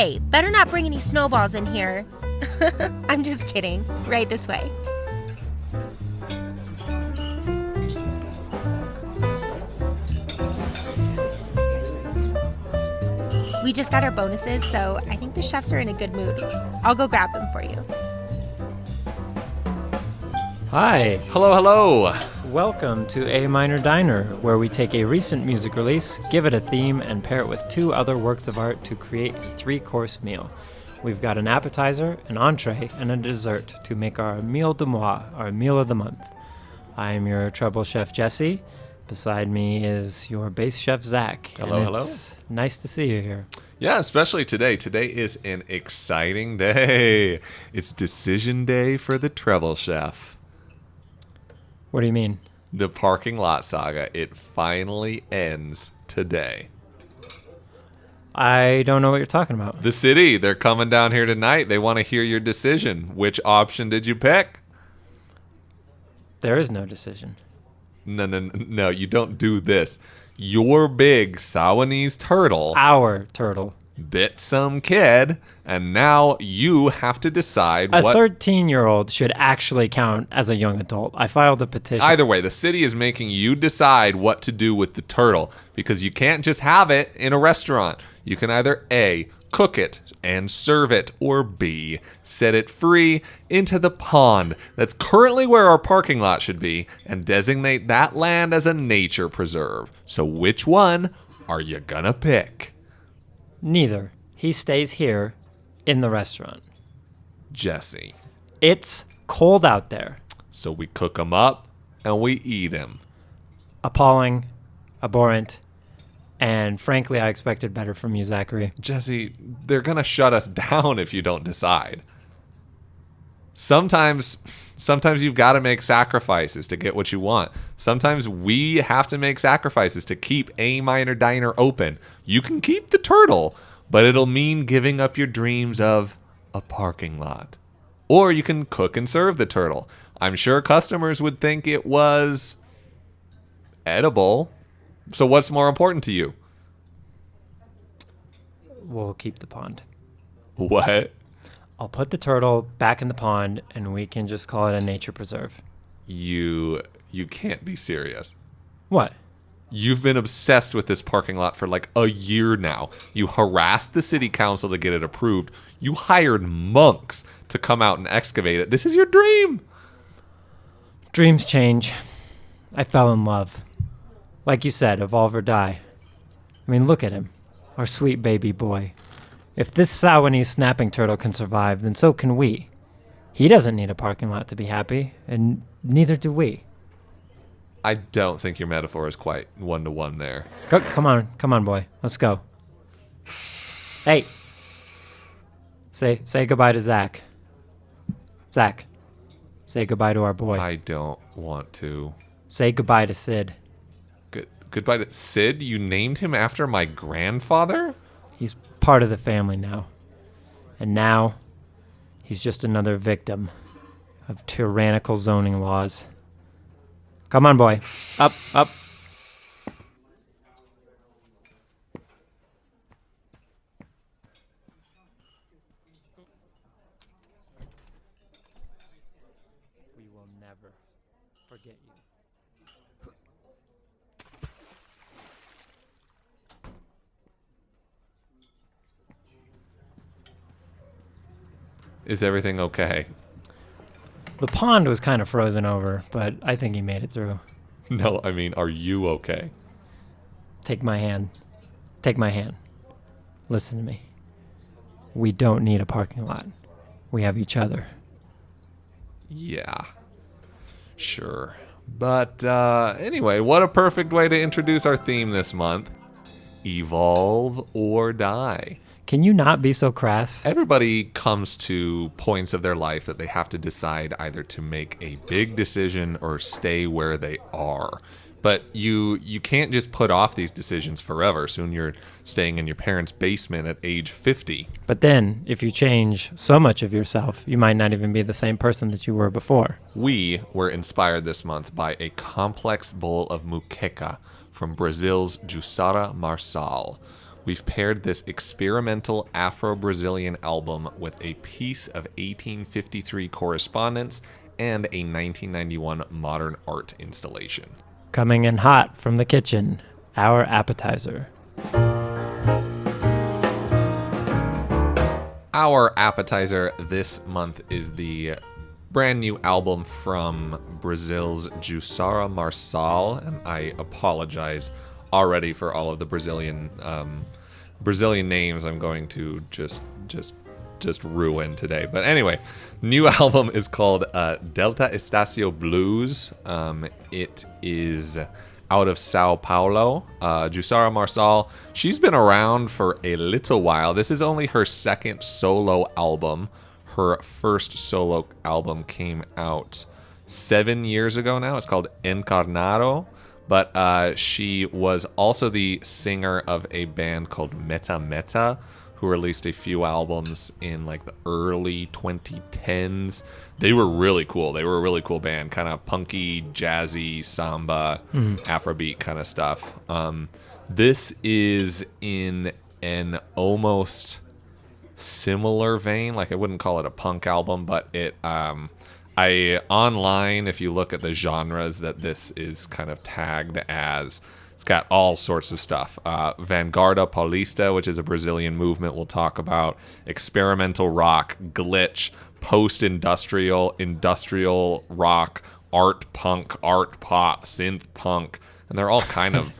Hey, better not bring any snowballs in here. I'm just kidding. Right this way. We just got our bonuses, so I think the chefs are in a good mood. I'll go grab them for you. Hi. Hello, hello. Welcome to A Minor Diner, where we take a recent music release, give it a theme, and pair it with two other works of art to create a 3-course meal. We've got an appetizer, an entree, and a dessert to make our meal de mois, our meal of the month. I am your treble chef, Jesse. Beside me is your bass chef, Zach. Hello, It's nice to see you here. Yeah, especially today. Today is an exciting day. It's decision day for the treble chef. What do you mean? The parking lot saga. It finally ends today. I don't know what you're talking about. The city, they're coming down here tonight. They want to hear your decision. Which option did you pick? There is no decision. No, you don't do this. Your big Sawanese turtle Our turtle. bit some kid, and now you have to decide A what... 13-year-old should actually count as a young adult. I filed a petition. Either way, the city is making you decide what to do with the turtle, because you can't just have it in a restaurant. You can either A, cook it and serve it, or B, set it free into the pond that's currently where our parking lot should be and designate that land as a nature preserve. So which one are you gonna pick? Neither. He stays here in the restaurant. Jesse. It's cold out there. So we cook him up and we eat him. Appalling, abhorrent, and frankly, I expected better from you, Zachary. Jesse, they're gonna shut us down if you don't decide. Sometimes you've got to make sacrifices to get what you want. Sometimes we have to make sacrifices to keep A Minor Diner open. You can keep the turtle, but it'll mean giving up your dreams of a parking lot. Or you can cook and serve the turtle. I'm sure customers would think it was edible. So what's more important to you? We'll keep the pond. What? I'll put the turtle back in the pond, and we can just call it a nature preserve. You can't be serious. What? You've been obsessed with this parking lot for like a year now. You harassed the city council to get it approved. You hired monks to come out and excavate it. This is your dream. Dreams change. I fell in love. Like you said, evolve or die. I mean, look at him. Our sweet baby boy. If this Sawanese snapping turtle can survive, then so can we. He doesn't need a parking lot to be happy, and neither do we. I don't think your metaphor is quite one-to-one there. Come on, boy. Let's go. Hey. Say goodbye to Zach. Zach. Say goodbye to our boy. I don't want to. Say goodbye to Sid. Goodbye to Sid? You named him after my grandfather? He's part of the family now. And now, he's just another victim of tyrannical zoning laws. Come on, boy. Up. We will never forget you. Is everything okay? The pond was kind of frozen over, but I think he made it through. No, I mean, are you okay? Take my hand. Listen to me. We don't need a parking lot. We have each other. Yeah. Sure. But anyway, what a perfect way to introduce our theme this month. Evolve or die. Can you not be so crass? Everybody comes to points of their life that they have to decide either to make a big decision or stay where they are. But you can't just put off these decisions forever. Soon you're staying in your parents' basement at age 50. But then, if you change so much of yourself, you might not even be the same person that you were before. We were inspired this month by a complex bowl of muqueca from Brazil's Juçara Marçal. we've paired this experimental Afro-Brazilian album with a piece of 1853 correspondence and a 1991 modern art installation. Coming in hot from the kitchen, our appetizer. Our appetizer this month is the brand new album from Brazil's Juçara Marçal, and I apologize already for all of the Brazilian names I'm going to just ruin today. But anyway, new album is called Delta Estácio Blues. It is out of Sao Paulo. Juçara Marçal, she's been around for a little while. This is only her second solo album. Her first solo album came out 7 years ago now. It's called Encarnado. But she was also the singer of a band called Meta Meta, who released a few albums in like the early 2010s. They were really cool. They were a really cool band, kind of punky, jazzy, samba, Afrobeat kind of stuff. This is in an almost similar vein. Like, I wouldn't call it a punk album, but it online, if you look at the genres that this is kind of tagged as, it's got all sorts of stuff. Vanguarda Paulista, which is a Brazilian movement we'll talk about. Experimental rock, glitch, post-industrial, industrial rock, art punk, art pop, synth punk. And they're all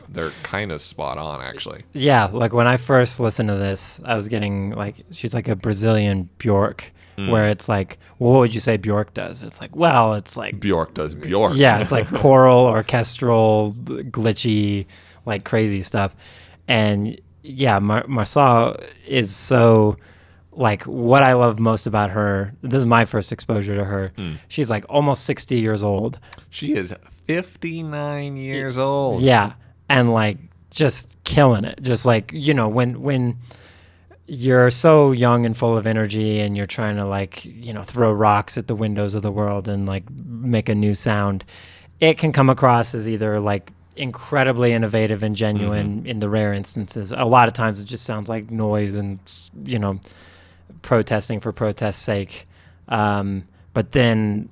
they're kind of spot on, actually. Yeah, like when I first listened to this, I was getting like, she's like a Brazilian Bjork, where it's like, well, what would you say Bjork does? It's like, well, it's like Bjork does Bjork. Yeah, it's like choral, orchestral, glitchy, like crazy stuff. And yeah, Marçal is so, like, what I love most about her, this is my first exposure to her. She's like almost 60 years old. She is 59 years old. Yeah, and like just killing it. Just like, you know, when you're so young and full of energy and you're trying to, like, you know, throw rocks at the windows of the world and like make a new sound, it can come across as either like incredibly innovative and genuine in the rare instances. A lot of times it just sounds like noise and, you know, protesting for protest's sake. But then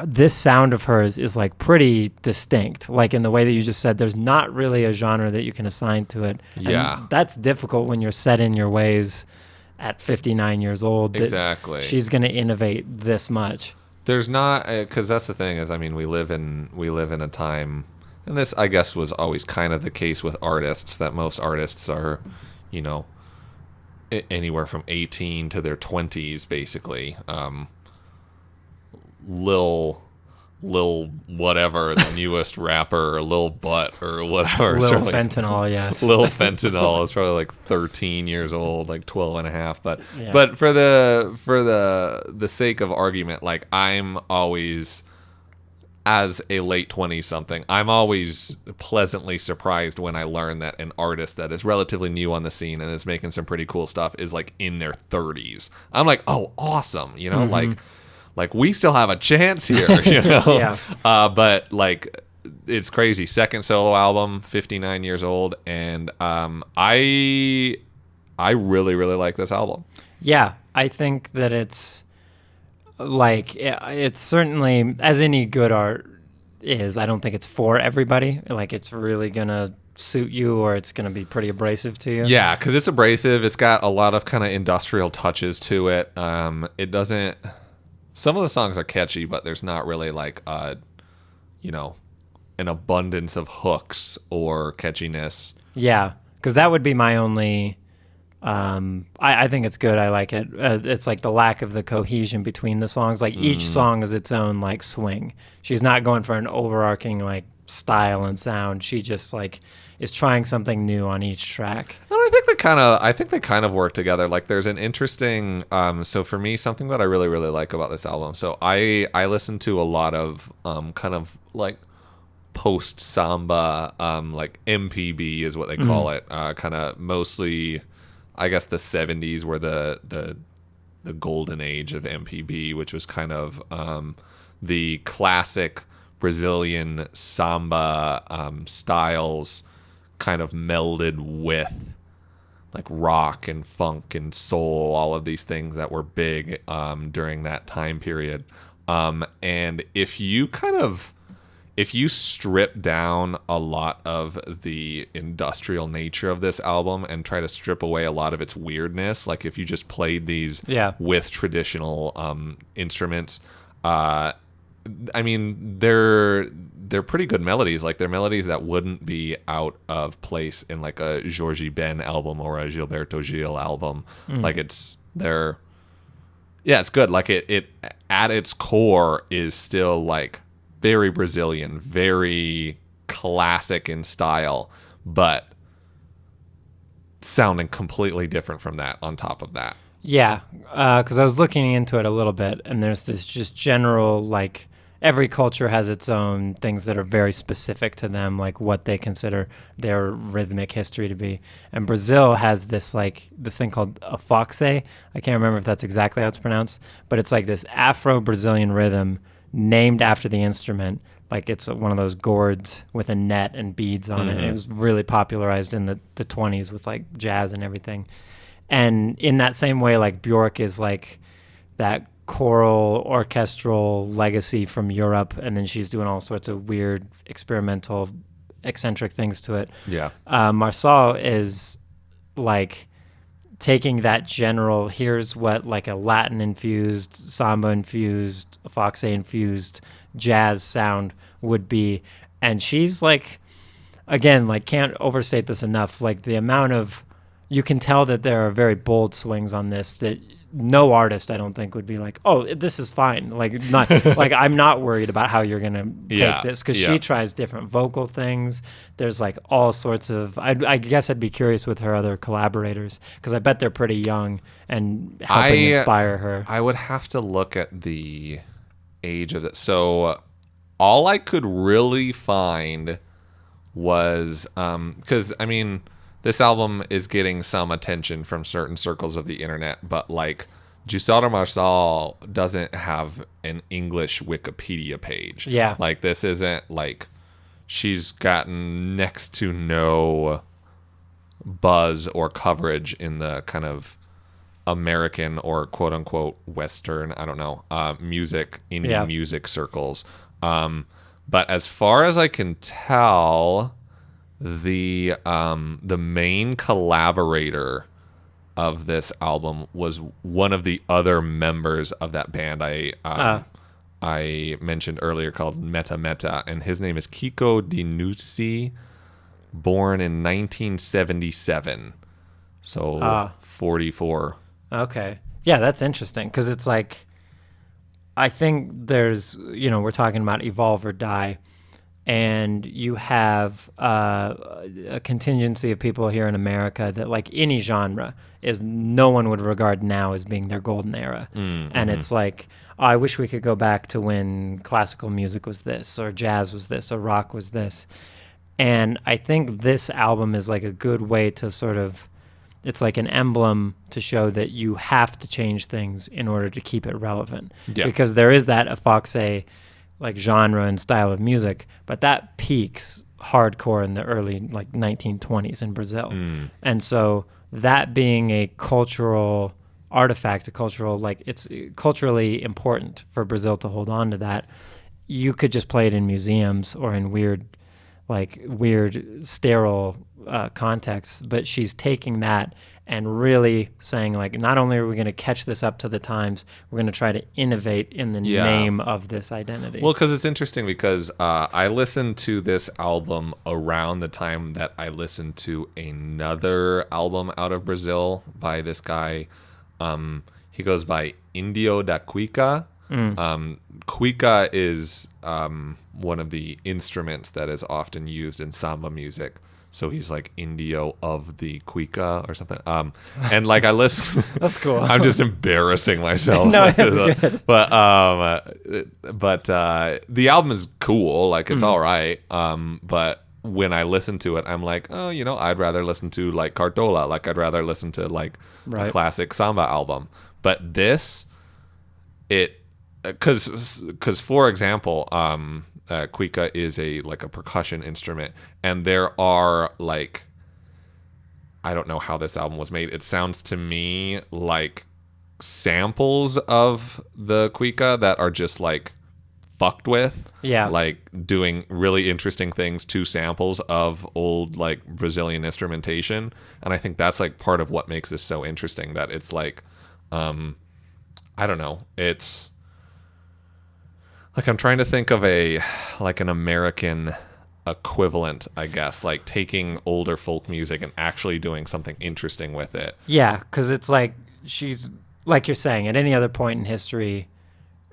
this sound of hers is like pretty distinct, like in the way that you just said. There's not really a genre that you can assign to it. Yeah, and that's difficult when you're set in your ways at 59 years old. Exactly. She's going to innovate this much. There's not, because that's the thing is, I mean, we live in a time, and this I guess was always kind of the case with artists, that most artists are, you know, anywhere from 18 to their 20s basically. Lil whatever, the newest rapper, or Lil Butt or whatever. Lil Fentanyl, yes. Lil Fentanyl is probably like 13 years old, like 12 and a half. But yeah. But for the sake of argument, like, I'm always, as a late 20-something, I'm always pleasantly surprised when I learn that an artist that is relatively new on the scene and is making some pretty cool stuff is like in their 30s. I'm like, oh, awesome, you know, like we still have a chance here, you know? Yeah. But like, it's crazy. Second solo album, 59 years old, and I really, really like this album. Yeah, I think that it's like, it's certainly, as any good art is, I don't think it's for everybody. Like, it's really gonna suit you, or it's gonna be pretty abrasive to you. Yeah, because it's abrasive. It's got a lot of kind of industrial touches to it. It doesn't. Some of the songs are catchy, but there's not really like, you know, an abundance of hooks or catchiness. Yeah, because that would be my only. I think it's good. I like it. It's like the lack of the cohesion between the songs. Like, each song is its own like swing. She's not going for an overarching like style and sound. She just like is trying something new on each track. And I think they kind of work together. Like, there's an interesting. So for me, something that I really, really like about this album. So I listen to a lot of kind of like post samba, like MPB is what they call it. Kind of mostly, I guess the 70s were the golden age of MPB, which was kind of the classic Brazilian samba styles kind of melded with like rock and funk and soul, all of these things that were big during that time period. And if you strip down a lot of the industrial nature of this album and try to strip away a lot of its weirdness, like if you just played these with traditional instruments, I mean, they're pretty good melodies. Like, they're melodies that wouldn't be out of place in like a Georgie Ben album or a Gilberto Gil album. Like, it's good. Like, it at its core is still like very Brazilian, very classic in style, but sounding completely different from that on top of that. Yeah, because I was looking into it a little bit, and there's this just general, like, every culture has its own things that are very specific to them, like what they consider their rhythmic history to be. And Brazil has this thing called a foxe. I can't remember if that's exactly how it's pronounced, but it's like this Afro-Brazilian rhythm named after the instrument. Like, it's one of those gourds with a net and beads on it. And it was really popularized in the 20s with like jazz and everything. And in that same way, like, Björk is like that choral orchestral legacy from Europe, and then she's doing all sorts of weird experimental eccentric things to it. Marçal is like taking that general, here's what like a Latin infused, samba infused, foxe infused jazz sound would be, and she's like, again, like, can't overstate this enough, like the amount of, you can tell that there are very bold swings on this that no artist, I don't think, would be like, oh, this is fine. Like, not like, I'm not worried about how you're gonna take this, because she tries different vocal things. There's like all sorts of. I guess I'd be curious with her other collaborators, because I bet they're pretty young and helping inspire her. I would have to look at the age of it. So all I could really find was because I mean, this album is getting some attention from certain circles of the internet, but like Juçara Marçal doesn't have an English Wikipedia page. Yeah. Like, this isn't like, she's gotten next to no buzz or coverage in the kind of American or quote unquote Western, I don't know, indie music circles. But as far as I can tell, the main collaborator of this album was one of the other members of that band I mentioned earlier called Meta Meta, and his name is Kiko Dinucci, born in 1977, so 44. Okay, yeah, that's interesting, because it's like, I think there's, we're talking about Evolve or Die, and you have a contingency of people here in America that, like, any genre is, no one would regard now as being their golden era. And it's like, oh, I wish we could go back to when classical music was this, or jazz was this, or rock was this. And I think this album is like a good way to sort of, it's like an emblem to show that you have to change things in order to keep it relevant. Because there is that foxe like genre and style of music, but that peaks hardcore in the early like 1920s in Brazil. And so that being a cultural artifact, it's culturally important for Brazil to hold on to that. You could just play it in museums or in weird sterile contexts, but she's taking that and really saying, like, not only are we going to catch this up to the times, we're going to try to innovate in the name of this identity. Well, because it's interesting, because I listened to this album around the time that I listened to another album out of Brazil by this guy. He goes by Indio da Cuica. Cuica is one of the instruments that is often used in samba music. So he's like Indio of the Cuica or something. And like, I listen. That's cool. I'm just embarrassing myself. No, it's good. But the album is cool. Like, it's all right. But when I listen to it, I'm like, oh, I'd rather listen to like Cartola. Like, I'd rather listen to like a classic samba album. But this, because for example, cuica is a percussion instrument, and there are like I don't know how this album was made. It sounds to me like samples of the cuica that are just like fucked with. Yeah. Like doing really interesting things to samples of old like Brazilian instrumentation. And I think that's like part of what makes this so interesting, that it's like, I don't know. It's like, I'm trying to think of an American equivalent, I guess, like taking older folk music and actually doing something interesting with it. Yeah, because it's like she's, like you're saying, at any other point in history,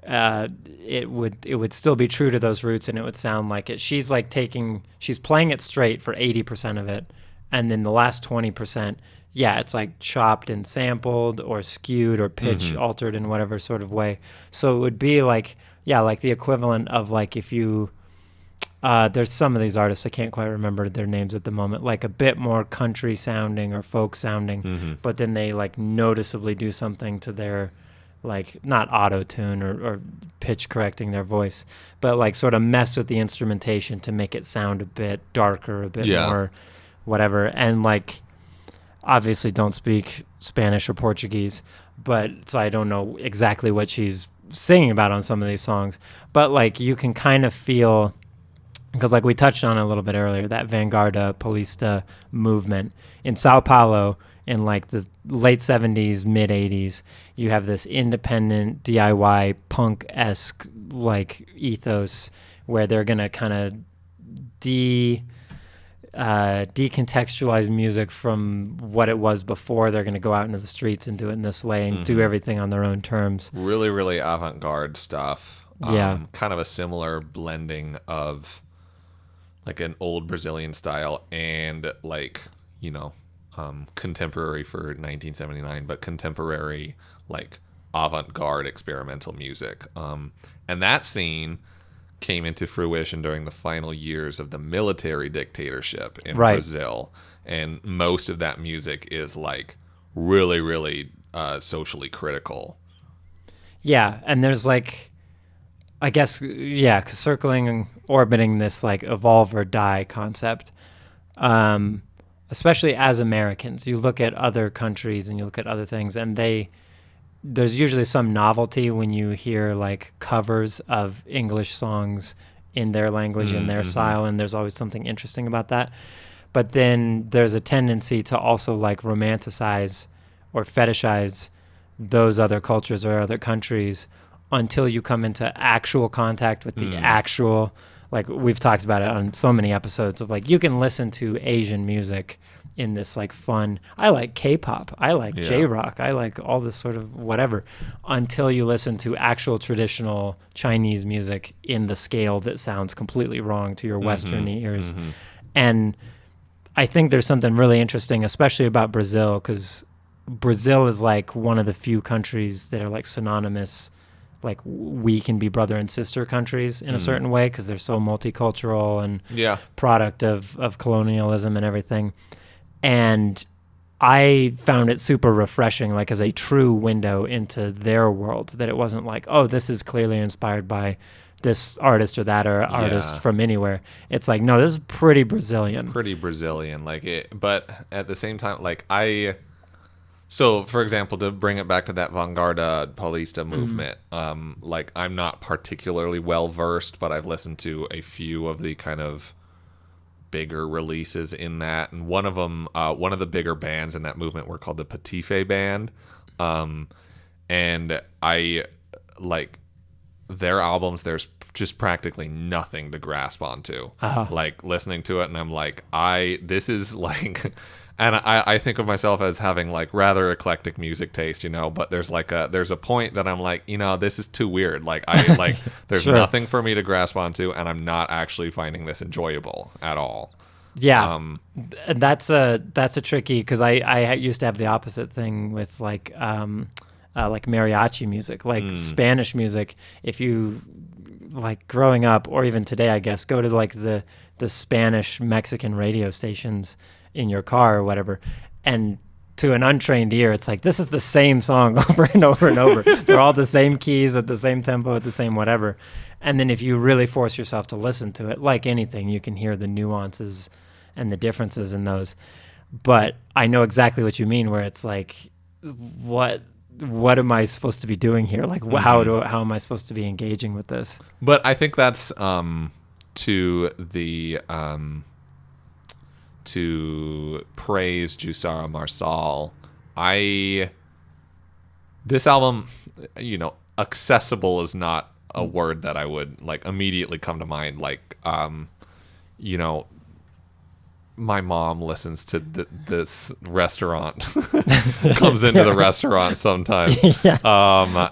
it would still be true to those roots, and it would sound like it. She's playing it straight for 80% of it, and then the last 20%, yeah, it's like chopped and sampled or skewed or pitch altered in whatever sort of way. So it would be like, yeah, like the equivalent of like if you, there's some of these artists, I can't quite remember their names at the moment, like a bit more country sounding or folk sounding, but then they like noticeably do something to their, like not auto tune or pitch correcting their voice, but like sort of mess with the instrumentation to make it sound a bit darker, a bit more whatever. And like, obviously don't speak Spanish or Portuguese, but so I don't know exactly what she's singing about on some of these songs, but like you can kind of feel, because like we touched on it a little bit earlier, that Vanguarda Paulista movement in Sao Paulo in like the late 70s, mid 80s, you have this independent DIY punk-esque like ethos where they're going to kind of decontextualize music from what it was before. They're going to go out into the streets and do it in this way and do everything on their own terms. Really, really avant-garde stuff. Kind of a similar blending of like an old Brazilian style and like, you know, contemporary for 1979, but contemporary like avant-garde experimental music. And that scene came into fruition during the final years of the military dictatorship in Brazil. And most of that music is like really, really socially critical. Yeah. And there's like, I guess, yeah, circling and orbiting this like evolve or die concept. Especially as Americans, you look at other countries and you look at other things, and there's usually some novelty when you hear like covers of English songs in their language, in their style, and there's always something interesting about that. But then there's a tendency to also like romanticize or fetishize those other cultures or other countries until you come into actual contact with the actual, like we've talked about it on so many episodes of like, you can listen to Asian music in this like fun, I like K-pop, I like J-rock, I like all this sort of whatever, until you listen to actual traditional Chinese music in the scale that sounds completely wrong to your Western ears. And I think there's something really interesting, especially about Brazil, because Brazil is like one of the few countries that are like synonymous, like we can be brother and sister countries in a certain way, because they're so multicultural and product of colonialism and everything. And I found it super refreshing, like as a true window into their world, that it wasn't like, oh, this is clearly inspired by this artist or that or artist from anywhere. It's like, no, this is pretty Brazilian. It's pretty Brazilian, like it, but at the same time, like so for example, to bring it back to that Vanguarda Paulista movement, like I'm not particularly well versed, but I've listened to a few of the kind of bigger releases in that, and one of them, one of the bigger bands in that movement were called the Patife Band, and I like their albums. There's just practically nothing to grasp onto. Like listening to it, and I'm like, this is like. And I think of myself as having like rather eclectic music taste, you know, but there's a point that I'm like, you know, this is too weird. Like there's nothing for me to grasp onto, and I'm not actually finding this enjoyable at all. Yeah. That's a tricky, because I used to have the opposite thing with like mariachi music, like Spanish music. If you like growing up, or even today, I guess, go to like the Spanish Mexican radio stations in your car or whatever, and to an untrained ear, it's like, this is the same song over and over and over. They're all the same keys at the same tempo at the same whatever. And then if you really force yourself to listen to it, like anything, you can hear the nuances and the differences in those. but I know exactly what you mean, where it's like, what am I supposed to be doing here? Like, how am I supposed to be engaging with this? But I think that's to praise Juçara Marçal. This album, accessible is not a word that I would like immediately come to mind. Like, my mom listens to this restaurant, comes into the restaurant sometimes.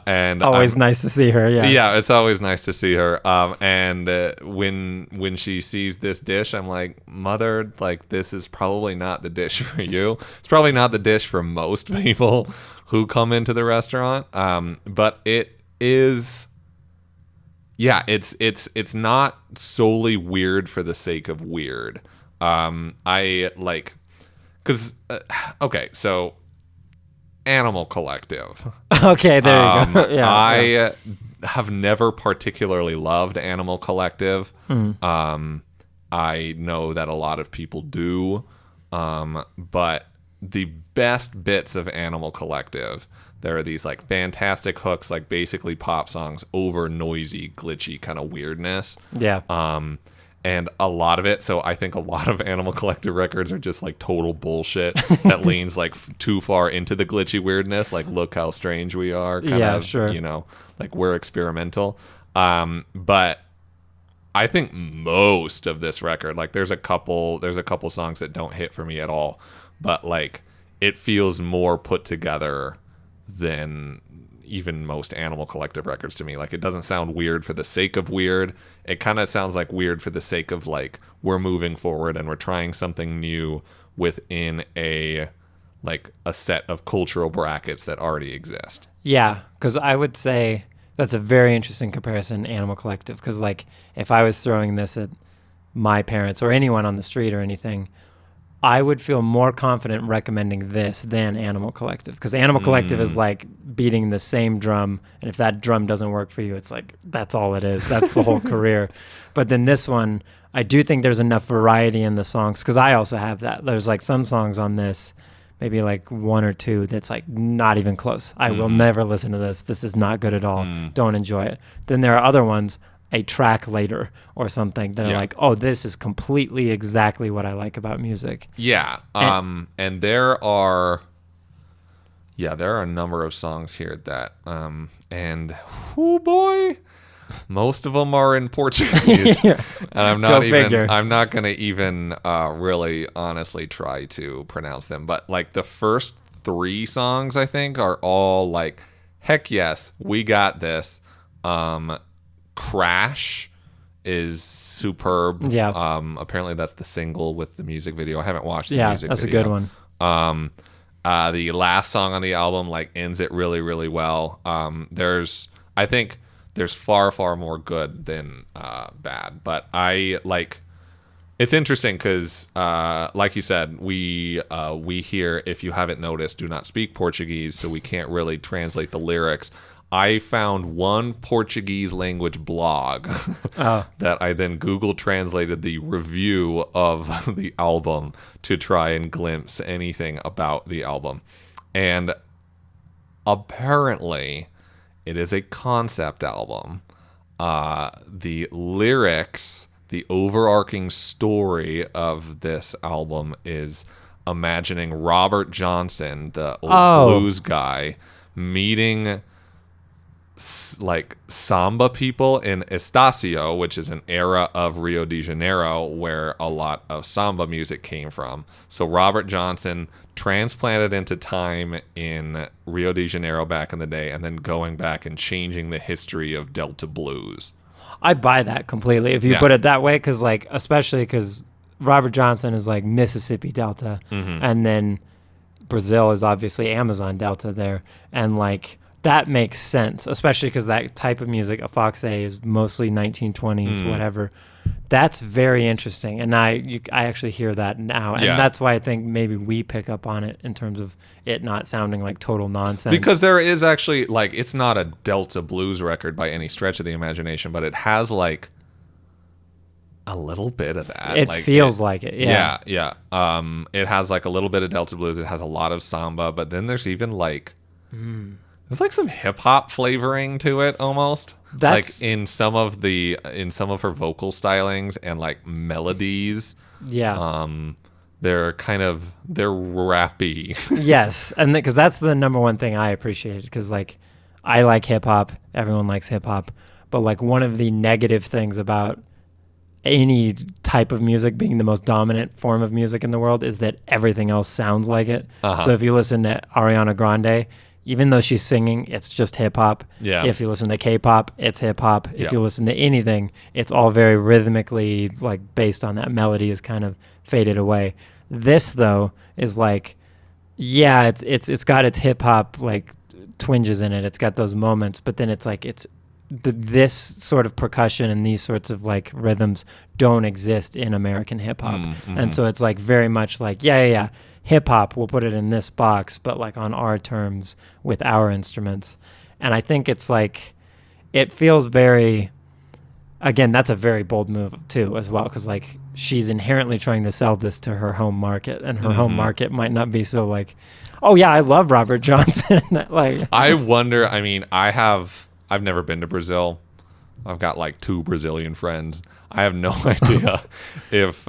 And always nice to see her. Yeah, it's always nice to see her. And when she sees this dish, I'm like, Mother, like, this is probably not the dish for you. It's probably not the dish for most people who come into the restaurant. But it is, it's not solely weird for the sake of weird. I like, because so Animal Collective. Okay, there you go. I have never particularly loved Animal Collective. I know that a lot of people do, but the best bits of Animal Collective, there are these like fantastic hooks, like basically pop songs over noisy, glitchy kind of weirdness. And a lot of it, so I think a lot of Animal Collective records are just like total bullshit that leans like too far into the glitchy weirdness, like look how strange we are, kind of, sure. Like we're experimental. But I think most of this record, like there's a couple songs that don't hit for me at all, but like it feels more put together than even most Animal Collective records to me. Like, it doesn't sound weird for the sake of weird. It kind of sounds like weird for the sake of like, we're moving forward and we're trying something new within a set of cultural brackets that already exist. Yeah, because I would say that's a very interesting comparison, Animal Collective, because like if I was throwing this at my parents or anyone on the street or anything, I would feel more confident recommending this than Animal Collective, because Animal Collective is like beating the same drum, and if that drum doesn't work for you, it's like that's all it is. That's the whole career. But then this one, I do think there's enough variety in the songs, because I also have that. There's like some songs on this, maybe like one or two, that's like not even close. I will never listen to this. This is not good at all. Don't enjoy it. Then there are other ones, a track later or something, that are like, oh, this is completely exactly what I like about music. Yeah. And there are a number of songs here that and oh boy, most of them are in Portuguese. And I'm not going to even really honestly try to pronounce them, but like the first 3 songs I think are all like, heck yes, we got this. Crash is superb. Apparently that's the single with the music video. I haven't watched the music video. Yeah, that's a good one. The last song on the album like ends it really, really well. I think there's far, far more good than bad. But I like, it's interesting because like you said, we here, if you haven't noticed, do not speak Portuguese, so we can't really translate the lyrics. I found one Portuguese language blog that I then Google translated the review of the album to try and glimpse anything about the album. And apparently it is a concept album. The lyrics, the overarching story of this album is imagining Robert Johnson, the old blues guy, meeting like samba people in Estácio, which is an era of Rio de Janeiro where a lot of samba music came from. So Robert Johnson transplanted into time in Rio de Janeiro back in the day, and then going back and changing the history of Delta blues. I buy that completely if you put it that way, because like, especially because Robert Johnson is like Mississippi Delta, and then Brazil is obviously Amazon Delta there, and like that makes sense, especially because that type of music, a Fox A, is mostly 1920s, whatever. That's very interesting, and I actually hear that now, and that's why I think maybe we pick up on it in terms of it not sounding like total nonsense. Because there is actually, like, it's not a Delta blues record by any stretch of the imagination, but it has like a little bit of that. It feels like it. Yeah. Yeah. It has like a little bit of Delta blues. It has a lot of samba, but then there's even like there's like some hip hop flavoring to it almost. That's like in some of her vocal stylings and like melodies. Yeah. They're rappy. Yes, and because that's the number one thing I appreciated, because like I like hip hop, everyone likes hip hop, but like one of the negative things about any type of music being the most dominant form of music in the world is that everything else sounds like it. So if you listen to Ariana Grande, even though she's singing, it's just hip hop. Yeah. If you listen to K-pop, it's hip hop. If you listen to anything, it's all very rhythmically like based on that melody is kind of faded away. This though is like, yeah, it's got its hip hop like twinges in it. It's got those moments, but then it's like this sort of percussion and these sorts of like rhythms don't exist in American hip hop. And so it's like very much like, yeah. Hip hop, we'll put it in this box, but like on our terms with our instruments. And I think it's like, it feels very, again, that's a very bold move too, as well, because like she's inherently trying to sell this to her home market, and her home market might not be so like, oh yeah, I love Robert Johnson. Like, I wonder. I mean, I've never been to Brazil. I've got like 2 Brazilian friends. I have no idea if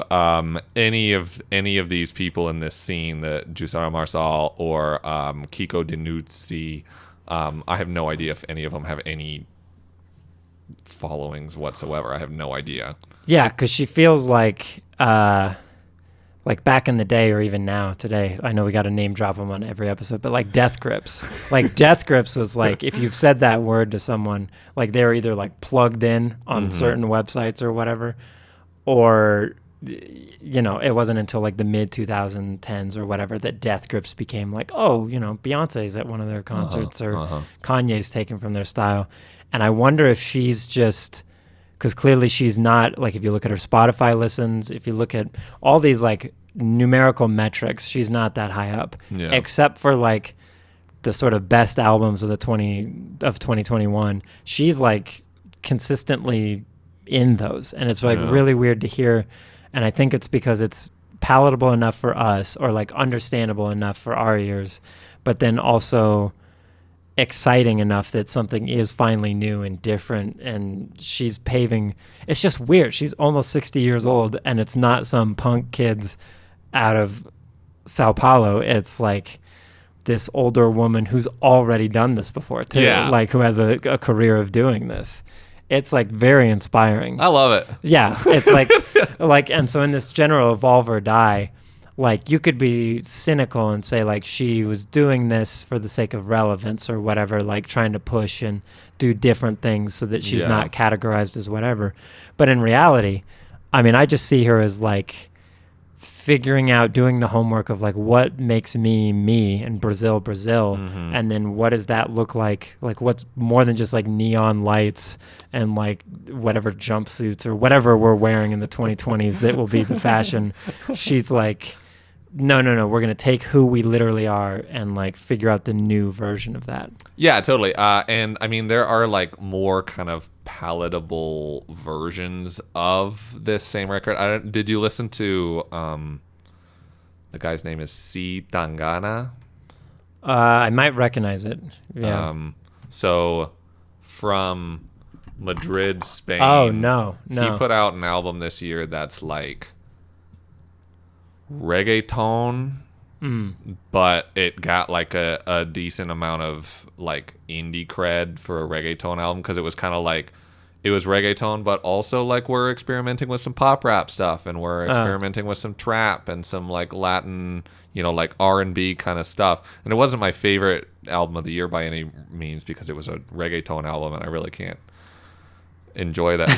any of these people in this scene, the Juçara Marçal or Kiko Denuzzi, I have no idea if any of them have any followings whatsoever. I have no idea. Yeah, because she feels like back in the day, or even now today, I know we got to name drop them on every episode, but like Death Grips. Like Death Grips was like, if you've said that word to someone, like they're either like plugged in on certain websites or whatever, or, you know, it wasn't until like the mid 2010s or whatever that Death Grips became like, oh, you know, Beyonce's at one of their concerts or Kanye's taken from their style. And I wonder if she's just, because clearly she's not, like if you look at her Spotify listens, if you look at all these like numerical metrics, she's not that high up, except for like the sort of best albums of 2021. She's like consistently in those, and it's like really weird to hear. And I think it's because it's palatable enough for us, or like understandable enough for our ears, but then also exciting enough that something is finally new and different. And she's paving, it's just weird, she's almost 60 years old, and it's not some punk kids out of Sao Paulo. It's like this older woman who's already done this before too, like who has a career of doing this. It's like very inspiring. I love it. Yeah, it's like like, and so in this general evolve or die, like you could be cynical and say like she was doing this for the sake of relevance or whatever, like trying to push and do different things so that she's not categorized as whatever. But in reality, I mean, I just see her as like figuring out, doing the homework of like what makes me and Brazil, and then what does that look like what's more than just like neon lights and like whatever jumpsuits or whatever we're wearing in the 2020s that will be the fashion. She's like, no, we're going to take who we literally are and like figure out the new version of that. Yeah, totally. And I mean, there are like more kind of palatable versions of this same record. Did you listen to the guy's name is C. Tangana? I might recognize it. Yeah. So from Madrid, Spain. Oh, no. He put out an album this year that's like reggaeton, but it got like a decent amount of like indie cred for a reggaeton album, because it was kind of like, it was reggaeton, but also like we're experimenting with some pop rap stuff, and we're experimenting with some trap and some like Latin, you know, like R&B kind of stuff. And it wasn't my favorite album of the year by any means, because it was a reggaeton album and I really can't enjoy that.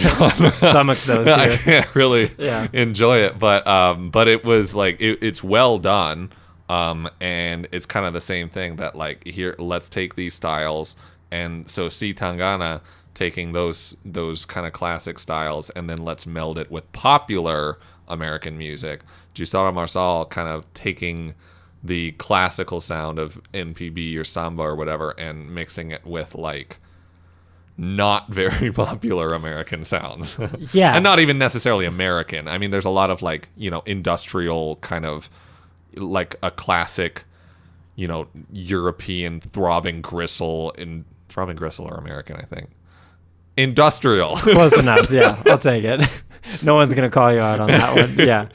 Stomach those here. I can't really enjoy it, but it was like it's well done, and it's kind of the same thing that like, here, let's take these styles, and so C. Tangana taking those kind of classic styles, and then let's meld it with popular American music. Juçara Marçal kind of taking the classical sound of NPB or samba or whatever and mixing it with like not very popular American sounds. Yeah. And not even necessarily American. I mean, there's a lot of like, industrial kind of like a classic, European throbbing gristle. In throbbing gristle or American, I think. Industrial. Close enough. Yeah, I'll take it. No one's going to call you out on that one. Yeah.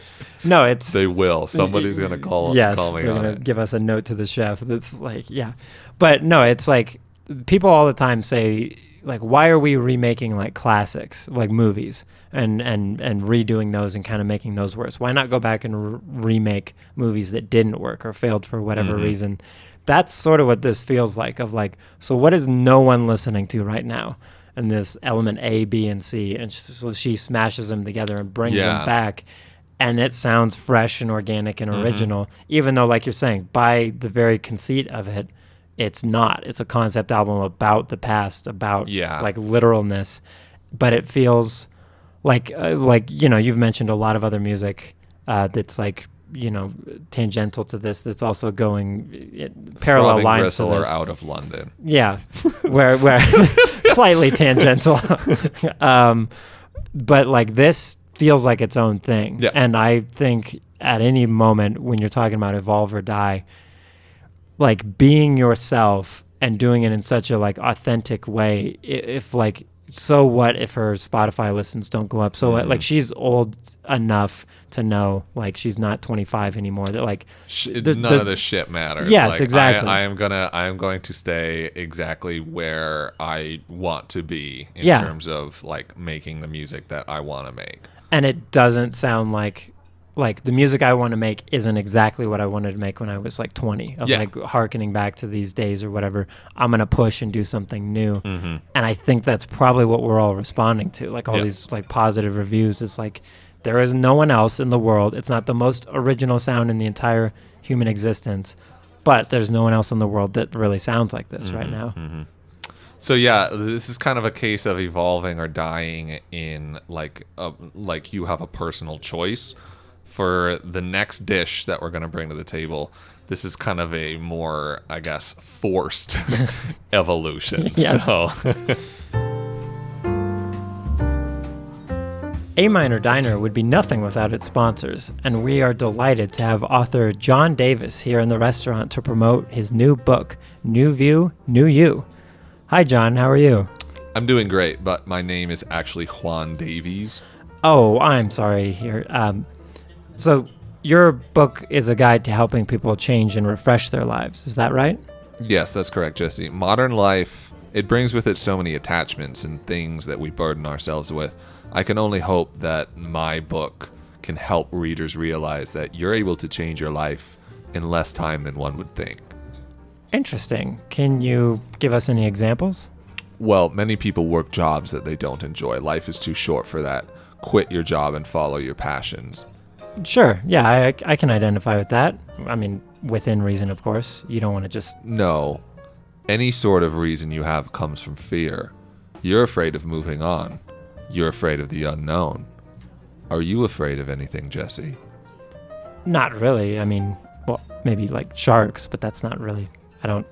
No, it's... They will. Somebody's going to call me they're on going to it. give us a note to the chef. That's like, yeah. But no, it's like people all the time say, like, why are we remaking like classics, like movies, and redoing those and kind of making those worse? Why not go back and remake movies that didn't work or failed for whatever reason? That's sort of what this feels like, of like, so what is no one listening to right now? And this element A, B, and C, and so she smashes them together and brings them back, and it sounds fresh and organic and original, even though, like you're saying, by the very conceit of it, it's not. It's a concept album about the past, about like literalness, but it feels like you've mentioned a lot of other music that's like tangential to this, that's also going parallel Throbbing lines Gristle to this. Or Out of London. Yeah, where slightly tangential, but like this feels like its own thing. Yeah. And I think at any moment when you're talking about evolve or die, like being yourself and doing it in such a like authentic way, if like, so what if her Spotify listens don't go up? So what, like she's old enough to know like she's not 25 anymore, that like none of this shit matters. Yes, like, exactly. I am going to stay exactly where I want to be in terms of like making the music that I want to make. And it doesn't sound like the music I want to make isn't exactly what I wanted to make when I was like 20, of like hearkening back to these days or whatever. I'm going to push and do something new. And I think that's probably what we're all responding to. Like all these like positive reviews. It's like, there is no one else in the world. It's not the most original sound in the entire human existence, but there's no one else in the world that really sounds like this right now. So yeah, this is kind of a case of evolving or dying in like you have a personal choice. For the next dish that we're going to bring to the table, this is kind of a more, I guess, forced evolution. Yes. So. A Minor Diner would be nothing without its sponsors, and we are delighted to have author John Davis here in the restaurant to promote his new book, New View, New You. Hi, John. How are you? I'm doing great, but my name is actually Juan Davies. Oh, I'm sorry here. So your book is a guide to helping people change and refresh their lives. Is that right? Yes, that's correct, Jesse. Modern life, it brings with it so many attachments and things that we burden ourselves with. I can only hope that my book can help readers realize that you're able to change your life in less time than one would think. Interesting. Can you give us any examples? Well, many people work jobs that they don't enjoy. Life is too short for that. Quit your job and follow your passions. Sure. Yeah, I can identify with that. I mean, within reason, of course. You don't want to just... No. Any sort of reason you have comes from fear. You're afraid of moving on. You're afraid of the unknown. Are you afraid of anything, Jesse? Not really. I mean, well, maybe like sharks, but that's not really... I don't...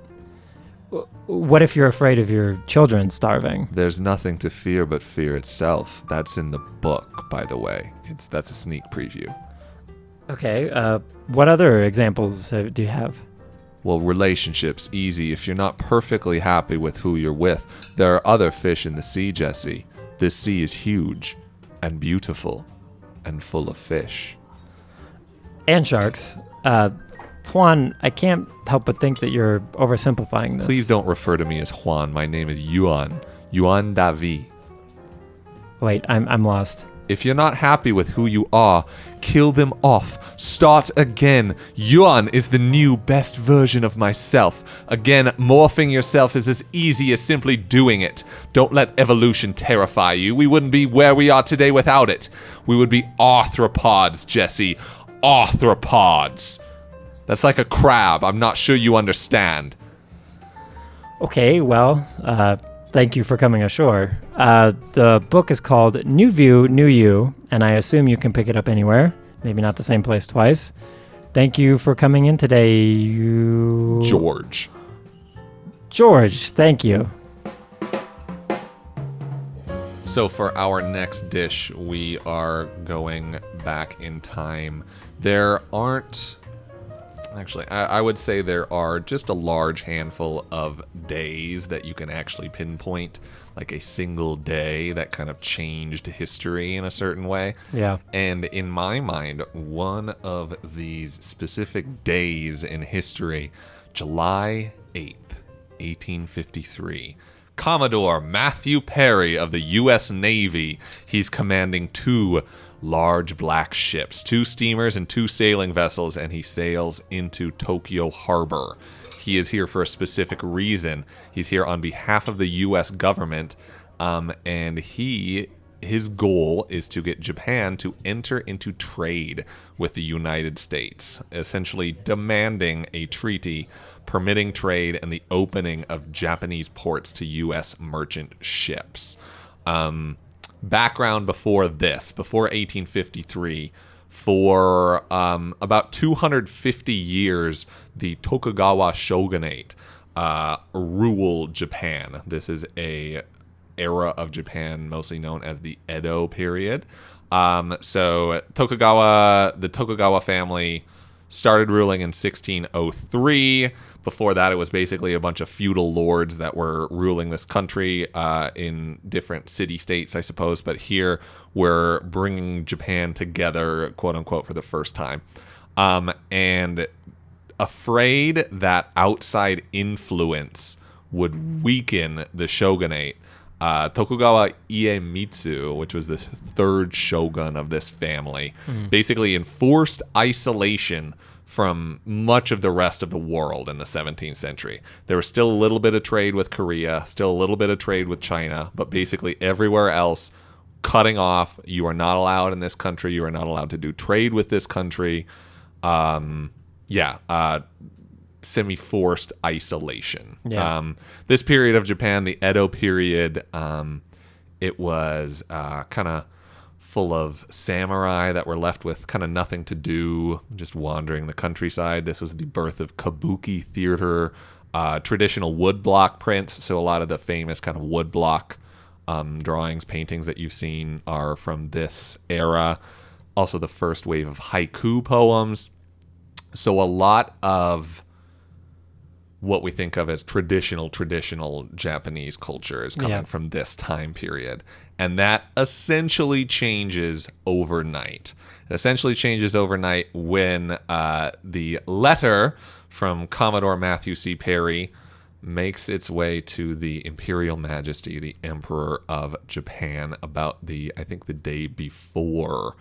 What if you're afraid of your children starving? There's nothing to fear but fear itself. That's in the book, by the way. That's a sneak preview. Okay, what other examples do you have? Well, relationships, easy. If you're not perfectly happy with who you're with, there are other fish in the sea, Jesse. This sea is huge and beautiful and full of fish. And sharks. Juan, I can't help but think that you're oversimplifying this. Please don't refer to me as Juan. My name is Juan David. Wait, I'm lost. If you're not happy with who you are, kill them off. Start again. Yuan is the new best version of myself. Again, morphing yourself is as easy as simply doing it. Don't let evolution terrify you. We wouldn't be where we are today without it. We would be arthropods, Jesse. Arthropods. That's like a crab. I'm not sure you understand. Okay, well, thank you for coming ashore. The book is called New View, New You, and I assume you can pick it up anywhere. Maybe not the same place twice. Thank you for coming in today, George, thank you. So for our next dish, we are going back in time. There aren't... Actually, I would say there are just a large handful of days that you can actually pinpoint, like a single day that kind of changed history in a certain way. Yeah. And in my mind, one of these specific days in history, July 8th, 1853, Commodore Matthew Perry of the U.S. Navy, he's commanding 2 large black ships, 2 steamers and 2 sailing vessels, and he sails into Tokyo Harbor. He is here for a specific reason. He's here on behalf of the U.S. government, and his goal is to get Japan to enter into trade with the United States, essentially demanding a treaty permitting trade and the opening of Japanese ports to U.S. merchant ships. Background before 1853, for about 250 years, the Tokugawa shogunate ruled Japan. This is a era of Japan mostly known as the Edo period. So the Tokugawa family started ruling in 1603. Before that, it was basically a bunch of feudal lords that were ruling this country in different city-states, I suppose. But here, we're bringing Japan together, quote-unquote, for the first time. And afraid that outside influence would weaken the shogunate, Tokugawa Iemitsu, which was the 3rd shogun of this family, basically enforced isolation from much of the rest of the world in the 17th century. There was still a little bit of trade with Korea, still a little bit of trade with China, but basically everywhere else, cutting off. You are not allowed in this country. You are not allowed to do trade with this country. Semi-forced isolation. Yeah. This period of Japan, the Edo period, it was kind of full of samurai that were left with kind of nothing to do, just wandering the countryside. This was the birth of kabuki theater, traditional woodblock prints. So a lot of the famous kind of woodblock drawings, paintings that you've seen are from this era. Also the first wave of haiku poems. So a lot of what we think of as traditional Japanese culture is coming from this time period. And that essentially changes overnight. It essentially changes overnight when the letter from Commodore Matthew C. Perry makes its way to the Imperial Majesty, the Emperor of Japan, about the day before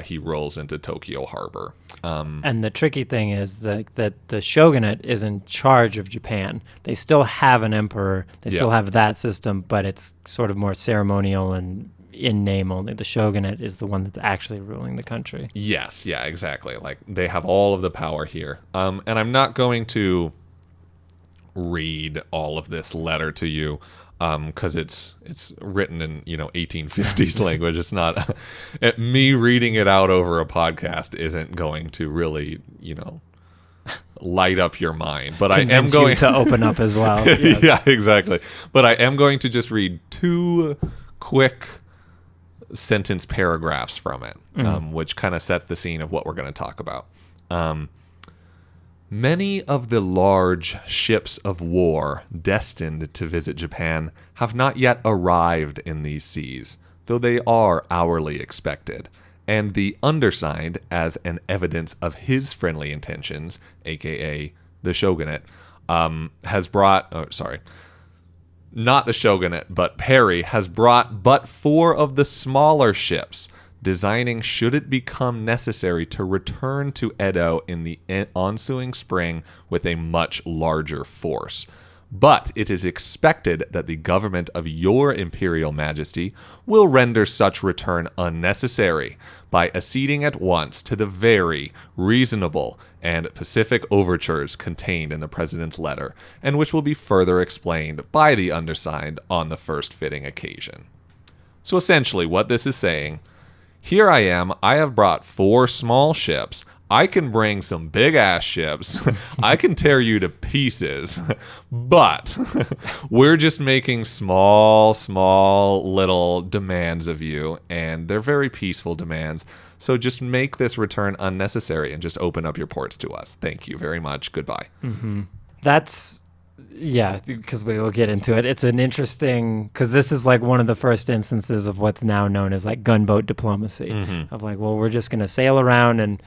he rolls into Tokyo Harbor. And the tricky thing is that the shogunate is in charge of Japan. They still have an emperor. They still have that system, but it's sort of more ceremonial and in name only. The shogunate is the one that's actually ruling the country. Yes, yeah, exactly. Like, they have all of the power here. And I'm not going to read all of this letter to you, because it's written in 1850s language. It's not me reading it out over a podcast isn't going to really light up your mind. But Convince I am going you to open up as well. Yes. Yeah, exactly. But I am going to just read 2 quick sentence paragraphs from it, which kind of sets the scene of what we're going to talk about. Many of the large ships of war destined to visit Japan have not yet arrived in these seas, though they are hourly expected, and the undersigned, as an evidence of his friendly intentions, aka the shogunate, has brought... not the shogunate, but Perry has brought but 4 of the smaller ships, designing should it become necessary to return to Edo in the ensuing spring with a much larger force. But it is expected that the government of your Imperial Majesty will render such return unnecessary by acceding at once to the very reasonable and pacific overtures contained in the President's letter, and which will be further explained by the undersigned on the first fitting occasion. So essentially what this is saying: here I am, I have brought 4 small ships. I can bring some big ass ships. I can tear you to pieces. But we're just making small little demands of you, and they're very peaceful demands. So just make this return unnecessary and just open up your ports to us. Thank you very much. Goodbye. That's, yeah, because we will get into it. It's an interesting, because this is like one of the first instances of what's now known as like gunboat diplomacy. Of like, well, we're just going to sail around and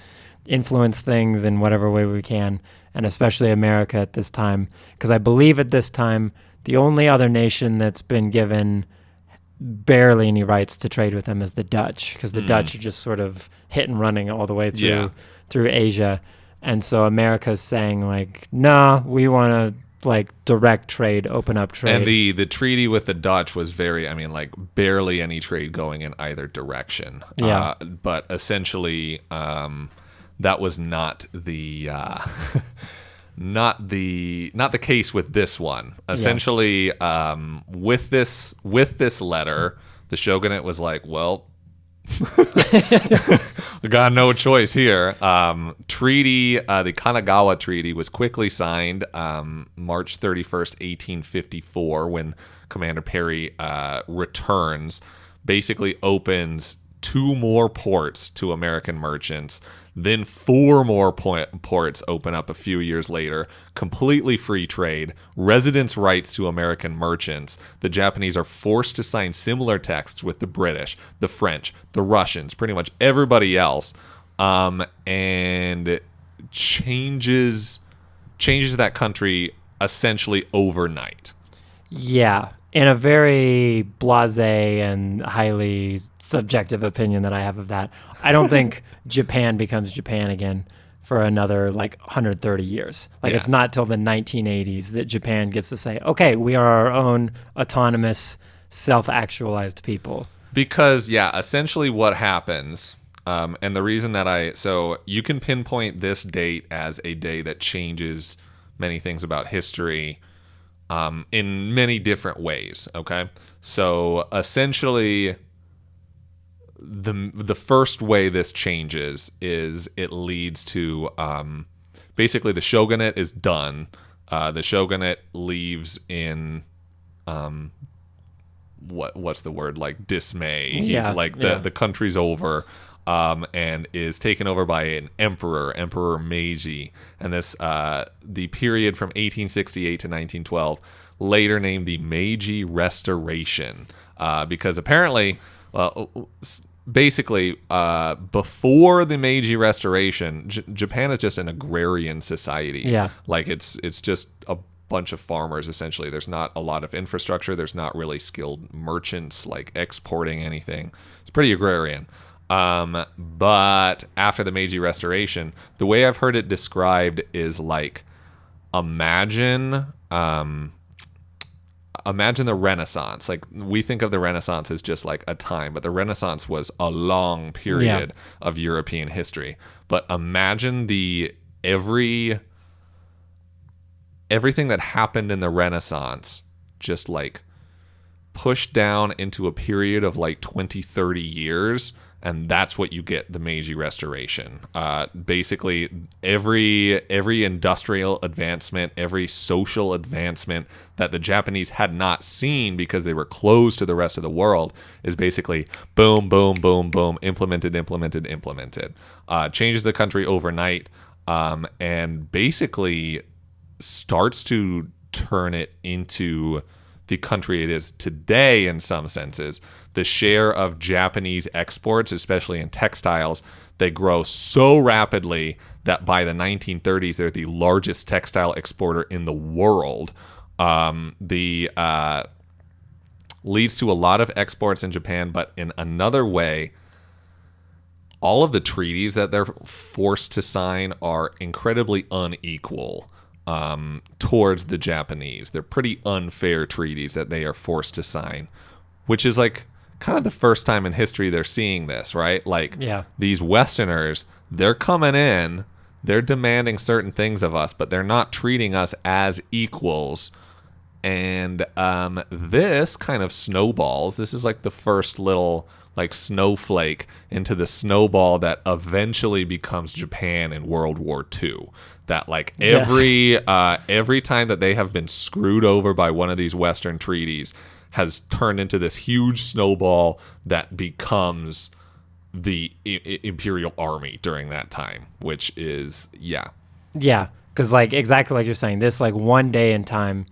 influence things in whatever way we can, and especially America at this time, because I believe at this time the only other nation that's been given barely any rights to trade with them is the Dutch, because the Dutch are just sort of hit and running all the way through Asia, and so America's saying like, nah, we want to like direct trade, open up trade. And the treaty with the Dutch was very, I mean, like barely any trade going in either direction. But essentially, that was not the not the case with this one. Essentially, with this letter, the shogunate was like, well, we got no choice here. The Kanagawa Treaty was quickly signed March 31st, 1854, when Commander Perry returns, basically opens 2 more ports to American merchants. Then 4 more ports open up a few years later. Completely free trade, residence rights to American merchants. The Japanese are forced to sign similar texts with the British, the French, the Russians, pretty much everybody else, and changes that country essentially overnight. Yeah, in a very blasé and highly subjective opinion that I have of that, I don't think Japan becomes Japan again for another like 130 years. Like it's not till the 1980s that Japan gets to say, okay, we are our own autonomous, self-actualized people. Because, essentially what happens, and the reason that so you can pinpoint this date as a day that changes many things about history in many different ways, okay? So essentially, the first way this changes is it leads to basically the shogunate is done. The shogunate leaves in what's the word, like dismay. He's like the country's over, and is taken over by an Emperor Meiji, and this the period from 1868 to 1912, later named the Meiji Restoration, because apparently, basically, before the Meiji Restoration, Japan is just an agrarian society. Yeah, like it's just a bunch of farmers essentially. There's not a lot of infrastructure. There's not really skilled merchants like exporting anything. It's pretty agrarian. But after the Meiji Restoration, the way I've heard it described is like, imagine the Renaissance. Like, we think of the Renaissance as just like a time, but the Renaissance was a long period of European history. But imagine everything that happened in the Renaissance just like pushed down into a period of like 20, 30 years. And that's what you get, the Meiji Restoration. Basically, every industrial advancement, every social advancement that the Japanese had not seen because they were closed to the rest of the world is basically boom, boom, boom, boom, implemented. Changes the country overnight, and basically starts to turn it into the country it is today in some senses. The share of Japanese exports, especially in textiles, they grow so rapidly that by the 1930s, they're the largest textile exporter in the world. Leads to a lot of exports in Japan, but in another way, all of the treaties that they're forced to sign are incredibly unequal towards the Japanese. They're pretty unfair treaties that they are forced to sign, which is like kind of the first time in history they're seeing this, right? Like, these Westerners, they're coming in, they're demanding certain things of us, but they're not treating us as equals. And this kind of snowballs. This is like the first little like snowflake into the snowball that eventually becomes Japan in World War II. That like every time that they have been screwed over by one of these Western treaties has turned into this huge snowball that becomes the Imperial Army during that time, which is yeah, because like exactly like you're saying, this like one day in time,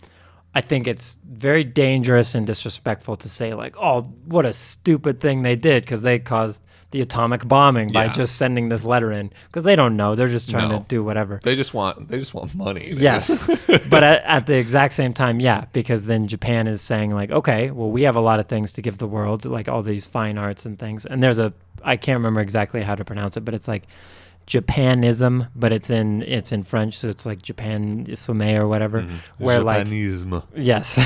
I think it's very dangerous and disrespectful to say like, oh, what a stupid thing they did because they caused the atomic bombing by just sending this letter in, because they don't know, they're just trying to do whatever. They just want money. Yes. But at the exact same time, because then Japan is saying like, okay, well, we have a lot of things to give the world, like all these fine arts and things. And there's I can't remember exactly how to pronounce it, but it's like Japanism, but it's in French, so it's like Japanisme or whatever. Where Japanisme. like yes,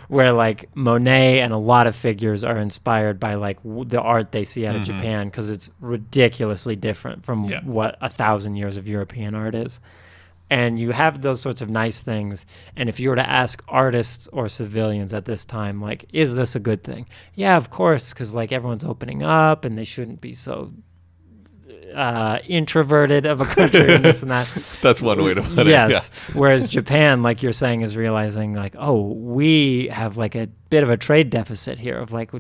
where like Monet and a lot of figures are inspired by like the art they see out of Japan, because it's ridiculously different from what 1,000 years of European art is. And you have those sorts of nice things. And if you were to ask artists or civilians at this time, like, is this a good thing? Yeah, of course, because like everyone's opening up and they shouldn't be so introverted of a country and this and that. That's one way to put it. Yes. Whereas Japan, like you're saying, is realizing like, oh, we have like a bit of a trade deficit here of like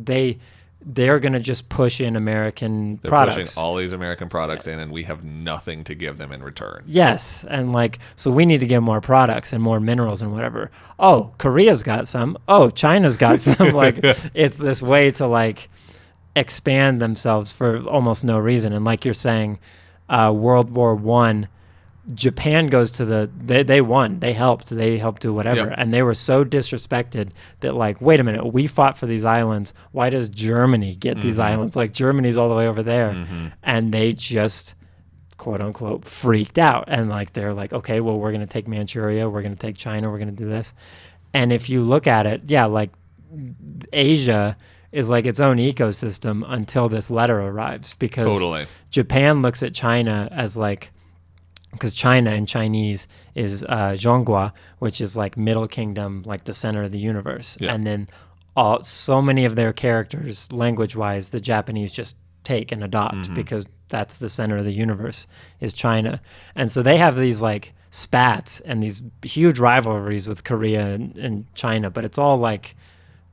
they're going to just push in American products. Pushing all these American products in, and we have nothing to give them in return. Yes. And like, so we need to get more products and more minerals and whatever. Oh, Korea's got some. Oh, China's got some. Like, it's this way to like expand themselves for almost no reason. And like you're saying, World War I, Japan goes to they won. They helped do whatever. And they were so disrespected that like, wait a minute, we fought for these islands. Why does Germany get these islands? Like, Germany's all the way over there. And they just, quote unquote, freaked out. And like, they're like, okay, well, we're going to take Manchuria. We're going to take China. We're going to do this. And if you look at it, like Asia is like its own ecosystem until this letter arrives, because Japan looks at China as like, because China in Chinese is Zhonghua, which is like Middle Kingdom, like the center of the universe. And then so many of their characters, language-wise, the Japanese just take and adopt because that's the center of the universe, is China. And so they have these like spats and these huge rivalries with Korea and China, but it's all like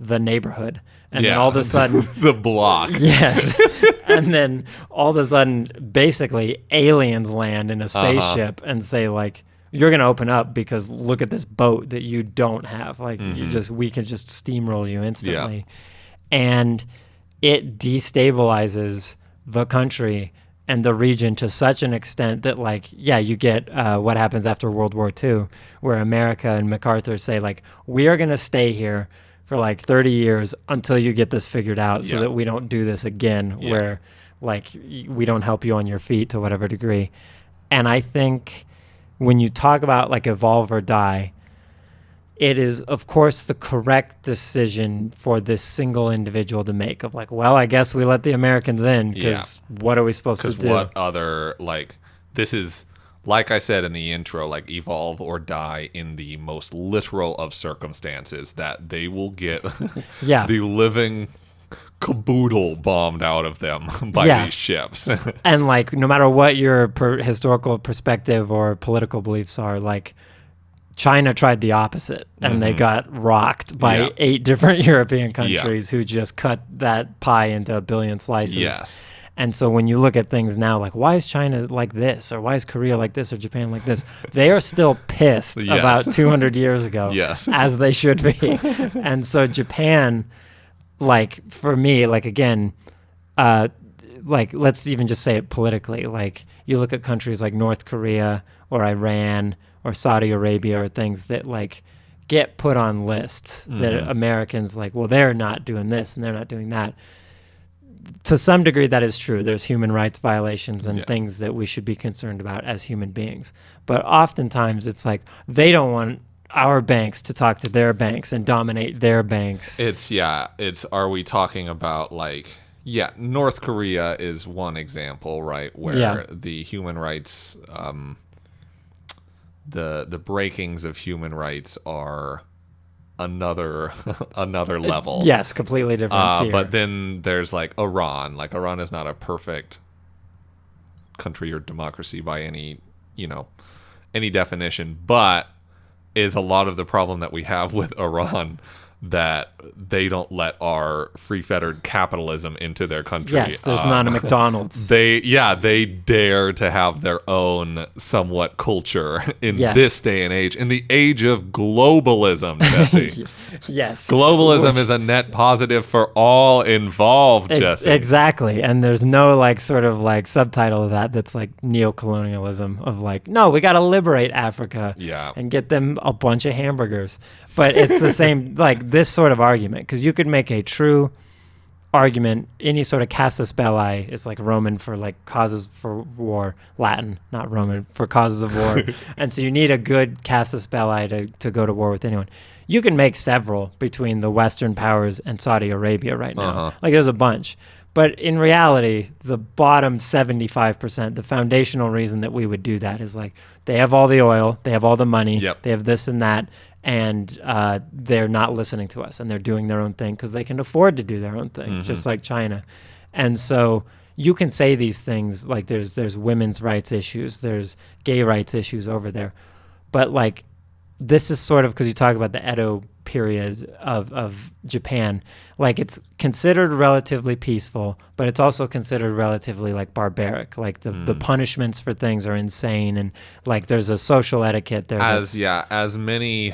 the neighborhood. And then all of a sudden the block. Yes. And then all of a sudden basically aliens land in a spaceship and say like, you're going to open up because look at this boat that you don't have. Like we can just steamroll you instantly. And it destabilizes the country and the region to such an extent that like, you get what happens after World War II, where America and MacArthur say like, we are going to stay here for like 30 years until you get this figured out, so that we don't do this again, where like we don't help you on your feet to whatever degree. And I think when you talk about like evolve or die, it is of course the correct decision for this single individual to make, of like, well, I guess we let the Americans in because what are we supposed to do? Because what other, like, this is, like I said in the intro, like evolve or die in the most literal of circumstances, that they will get the living caboodle bombed out of them by these ships. And like, no matter what your historical perspective or political beliefs are, like China tried the opposite and they got rocked by 8 different European countries who just cut that pie into a billion slices. And so when you look at things now, like, why is China like this? Or why is Korea like this? Or Japan like this? They are still pissed about 200 years ago, as they should be. And so Japan, like, for me, like, again, like, let's even just say it politically. Like, you look at countries like North Korea or Iran or Saudi Arabia or things that, like, get put on lists that Americans, like, well, they're not doing this and they're not doing that. To some degree, that is true. There's human rights violations and things that we should be concerned about as human beings. But oftentimes, it's like they don't want our banks to talk to their banks and dominate their banks. It's, are we talking about like, North Korea is one example, right? Where the human rights, the breakings of human rights are another another level. Yes, completely different tier. But then there's like Iran. Like Iran is not a perfect country or democracy by any definition, but is a lot of the problem that we have with Iran, that they don't let our free fettered capitalism into their country. Yes, there's not a McDonald's. They dare to have their own somewhat culture in this day and age, in the age of globalism, Jesse. Yes. Globalism is a net positive for all involved, Jesse. Exactly. And there's no like sort of like subtitle of that's like neo-colonialism of like, no, we got to liberate Africa and get them a bunch of hamburgers. But it's the same, like this sort of argument, because you could make a true argument, any sort of casus belli is like Roman for like causes for war, Latin, not Roman, for causes of war. And so you need a good casus belli to go to war with anyone. You can make several between the Western powers and Saudi Arabia right now. Like there's a bunch. But in reality, the bottom 75%, the foundational reason that we would do that is like they have all the oil, they have all the money, they have this and that, and they're not listening to us, and they're doing their own thing because they can afford to do their own thing, just like China. And so you can say these things like there's women's rights issues, there's gay rights issues over there, but like this is sort of, because you talk about the Edo period of Japan, like it's considered relatively peaceful, but it's also considered relatively like barbaric. Like the punishments for things are insane, and like there's a social etiquette there. As many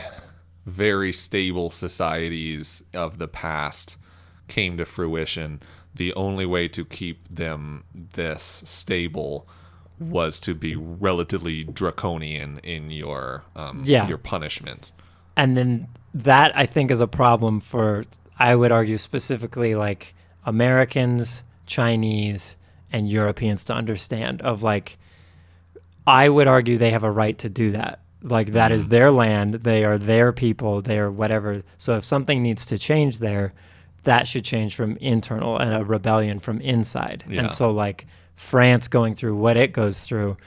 very stable societies of the past came to fruition, the only way to keep them this stable was to be relatively draconian in your punishment. And then that, I think, is a problem for, I would argue, specifically like Americans, Chinese, and Europeans to understand of like, I would argue they have a right to do that. Like that is their land. They are their people. They are whatever. So if something needs to change there, that should change from internal, and a rebellion from inside. Yeah. And so like France going through what it goes through,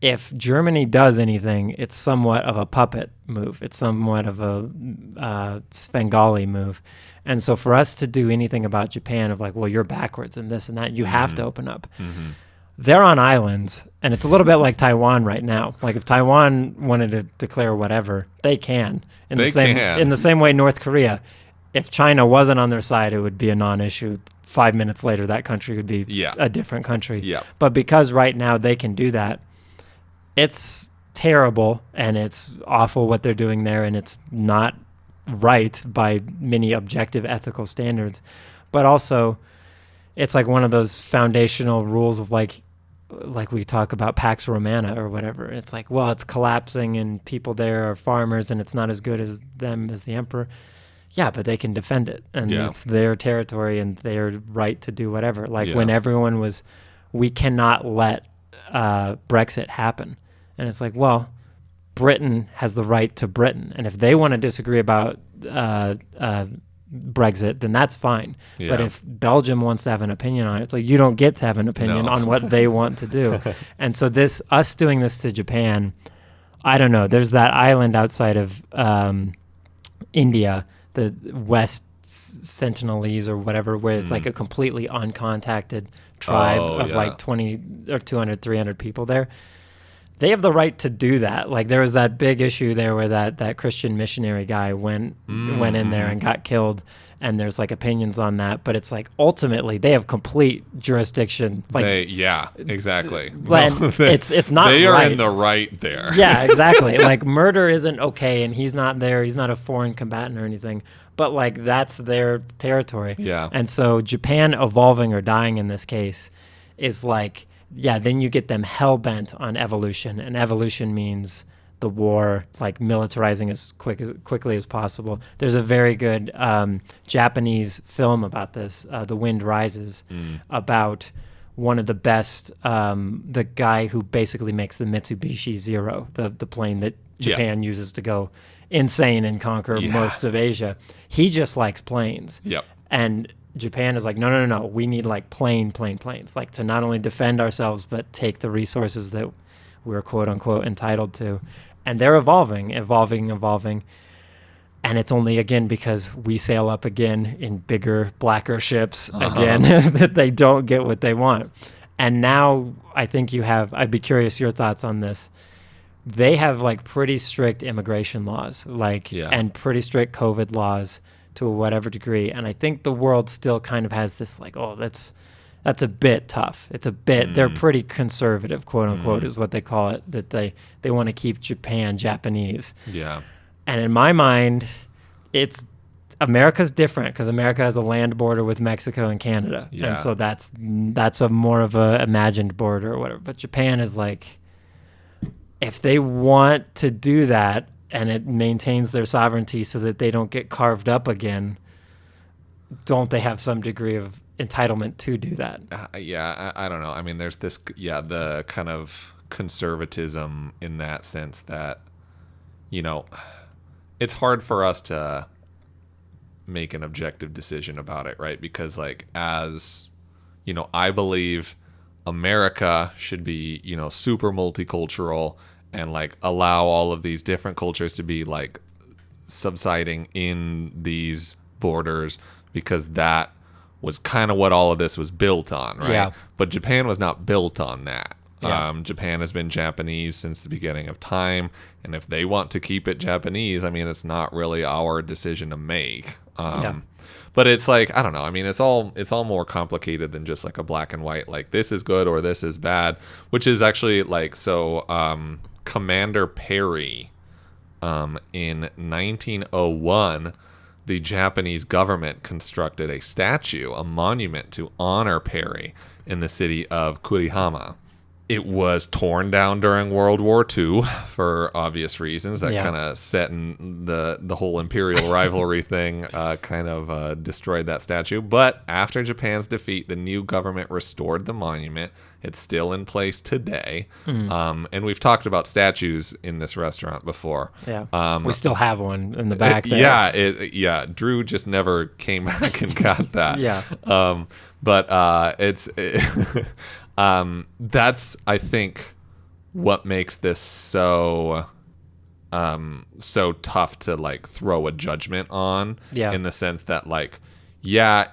if Germany does anything, it's somewhat of a puppet move. It's somewhat of a Svengali move. And so for us to do anything about Japan of like, well, you're backwards and this and that, you have to open up. They're on islands, and it's a little bit like Taiwan right now. Like if Taiwan wanted to declare whatever, they can. In the same way North Korea, if China wasn't on their side, it would be a non-issue. 5 minutes later, that country would be a different country. Yeah. But because right now they can do that, it's terrible, and it's awful what they're doing there, and it's not right by many objective ethical standards. But also, it's like one of those foundational rules of like we talk about Pax Romana or whatever. It's like, well, it's collapsing, and people there are farmers, and it's not as good as them as the emperor. Yeah, but they can defend it, and it's their territory, and their right to do whatever. Like when everyone was, we cannot let Brexit happen. And it's like, well, Britain has the right to Britain. And if they want to disagree about Brexit, then that's fine. Yeah. But if Belgium wants to have an opinion on it, it's like, you don't get to have an opinion on what they want to do. And so us doing this to Japan, I don't know. There's that island outside of India, the West Sentinelese or whatever, where it's like a completely uncontacted tribe of like 20 or 200, 300 people there. They have the right to do that. Like there was that big issue there where that Christian missionary guy went in there and got killed, and there's like opinions on that, but it's like ultimately they have complete jurisdiction. Like exactly. It's not. They are right. in the right there. Yeah, exactly. Like murder isn't okay, and he's not there. He's not a foreign combatant or anything. But like that's their territory. Yeah. And so Japan evolving or dying in this case is like. Yeah, then you get them hell-bent on evolution, and evolution means the war, like militarizing as quickly as possible. There's a very good Japanese film about this, The Wind Rises, about one of the best, the guy who basically makes the Mitsubishi Zero, the plane that Japan uses to go insane and conquer most of Asia. He just likes planes. Yep. And Japan is like, no, we need like planes, like to not only defend ourselves, but take the resources that we're quote unquote entitled to. And they're evolving. And it's only, again, because we sail up again in bigger, blacker ships again that they don't get what they want. And now I think I'd be curious your thoughts on this. They have like pretty strict immigration laws, and pretty strict COVID laws to whatever degree. And I think the world still kind of has this like, oh, that's a bit tough. It's a bit, they're pretty conservative, quote unquote, is what they call it, that they want to keep Japan Japanese. Yeah. And in my mind, America's different because America has a land border with Mexico and Canada. Yeah. And so that's a more of a imagined border or whatever. But Japan is like, if they want to do that and it maintains their sovereignty so that they don't get carved up again, don't they have some degree of entitlement to do that? I don't know. I mean, there's this, the kind of conservatism in that sense that, it's hard for us to make an objective decision about it, right? Because as I believe America should be super multicultural and allow all of these different cultures to be subsiding in these borders, because that was kind of what all of this was built on, right? Yeah. But Japan was not built on that. Yeah. Japan has been Japanese since the beginning of time, and if they want to keep it Japanese, I mean, it's not really our decision to make. But it's I don't know. I mean, it's all more complicated than just a black and white, this is good or this is bad, which is actually Commander Perry, in 1901, the Japanese government constructed a statue, a monument to honor Perry in the city of Kurihama. It was torn down during World War II for obvious reasons. That kind of set in the whole imperial rivalry thing, destroyed that statue. But after Japan's defeat, the new government restored the monument. It's still in place today. And we've talked about statues in this restaurant before. Yeah, we still have one in the back there. Drew just never came back and got that. That's, I think, what makes this so tough to throw a judgment on. In the sense that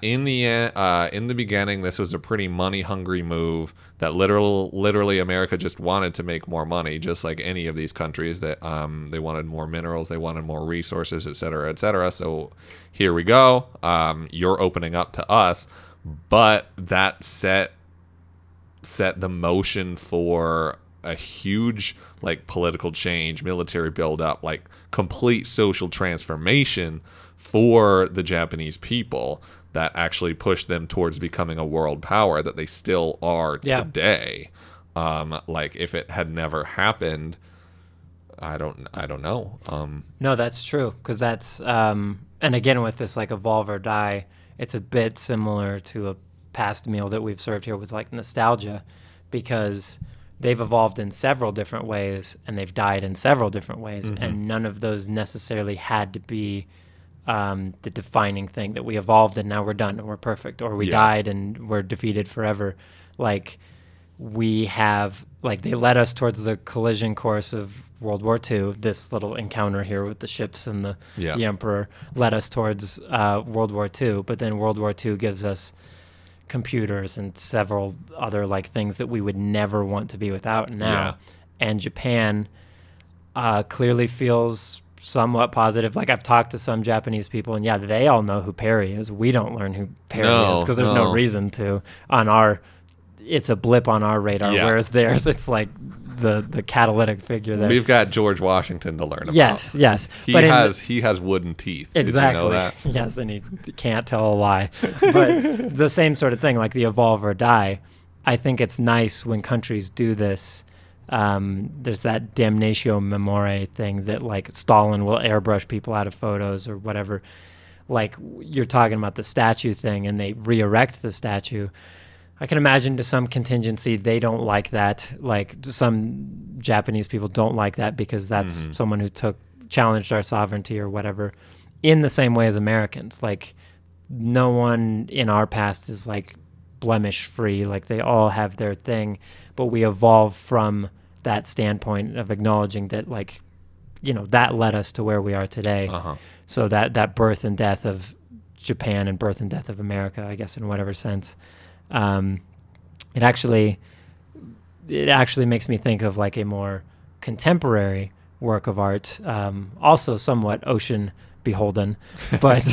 in the beginning, this was a pretty money hungry move that literally America just wanted to make more money, just like any of these countries that they wanted more minerals, they wanted more resources, et cetera, et cetera. So here we go. You're opening up to us, but that set the motion for a huge political change, military buildup, complete social transformation for the Japanese people that actually pushed them towards becoming a world power that they still are today. If it had never happened, I don't know. No, that's true, because that's and again with this evolve or die, it's a bit similar to a past meal that we've served here with nostalgia, because they've evolved in several different ways and they've died in several different ways, and none of those necessarily had to be the defining thing that we evolved and now we're done and we're perfect, or we died and we're defeated forever. We have they led us towards the collision course of World War II. This little encounter here with the ships and the Emperor led us towards World War II, but then World War II gives us computers and several other things that we would never want to be without now. And Japan clearly feels somewhat positive. I've talked to some Japanese people, and they all know who Perry is. We don't learn who Perry is because there's no reason to. It's a blip on our radar, whereas theirs, it's the catalytic figure there. We've got George Washington to learn about. Yes. He has wooden teeth. Exactly. Did you know that? Yes, and he can't tell a lie. But the same sort of thing, the evolve or die. I think it's nice when countries do this. There's that damnatio memoriae thing that Stalin will airbrush people out of photos or whatever. You're talking about the statue thing, and they re-erect the statue. I can imagine to some contingency they don't like that. Some Japanese people don't like that because that's someone who challenged our sovereignty or whatever. In the same way as Americans, no one in our past is blemish free. They all have their thing, but we evolve from that standpoint of acknowledging that that led us to where we are today. Uh-huh. So that birth and death of Japan and birth and death of America, I guess, in whatever sense, it actually makes me think of like a more contemporary work of art, also somewhat ocean beholden, but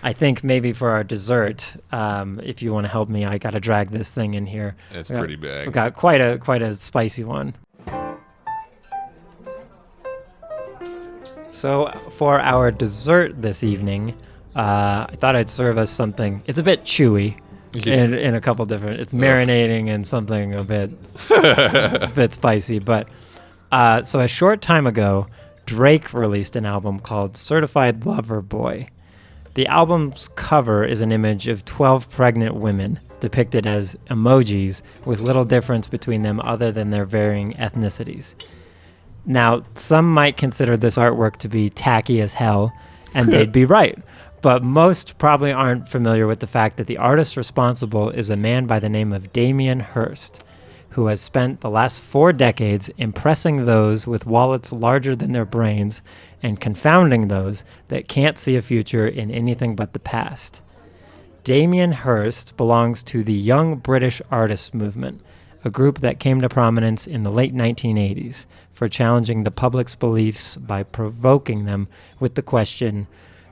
I think maybe for our dessert, if you want to help me, I got to drag this thing in here. It's pretty big. We've got quite a spicy one. So for our dessert this evening, I thought I'd serve us something. It's a bit chewy in a couple different. It's marinating in something a bit spicy. But so a short time ago, Drake released an album called Certified Lover Boy. The album's cover is an image of 12 pregnant women depicted as emojis with little difference between them other than their varying ethnicities. Now, some might consider this artwork to be tacky as hell, and they'd be right. But most probably aren't familiar with the fact that the artist responsible is a man by the name of Damien Hirst, who has spent the last 4 decades impressing those with wallets larger than their brains and confounding those that can't see a future in anything but the past. Damien Hirst belongs to the Young British Artists movement, a group that came to prominence in the late 1980s for challenging the public's beliefs by provoking them with the question,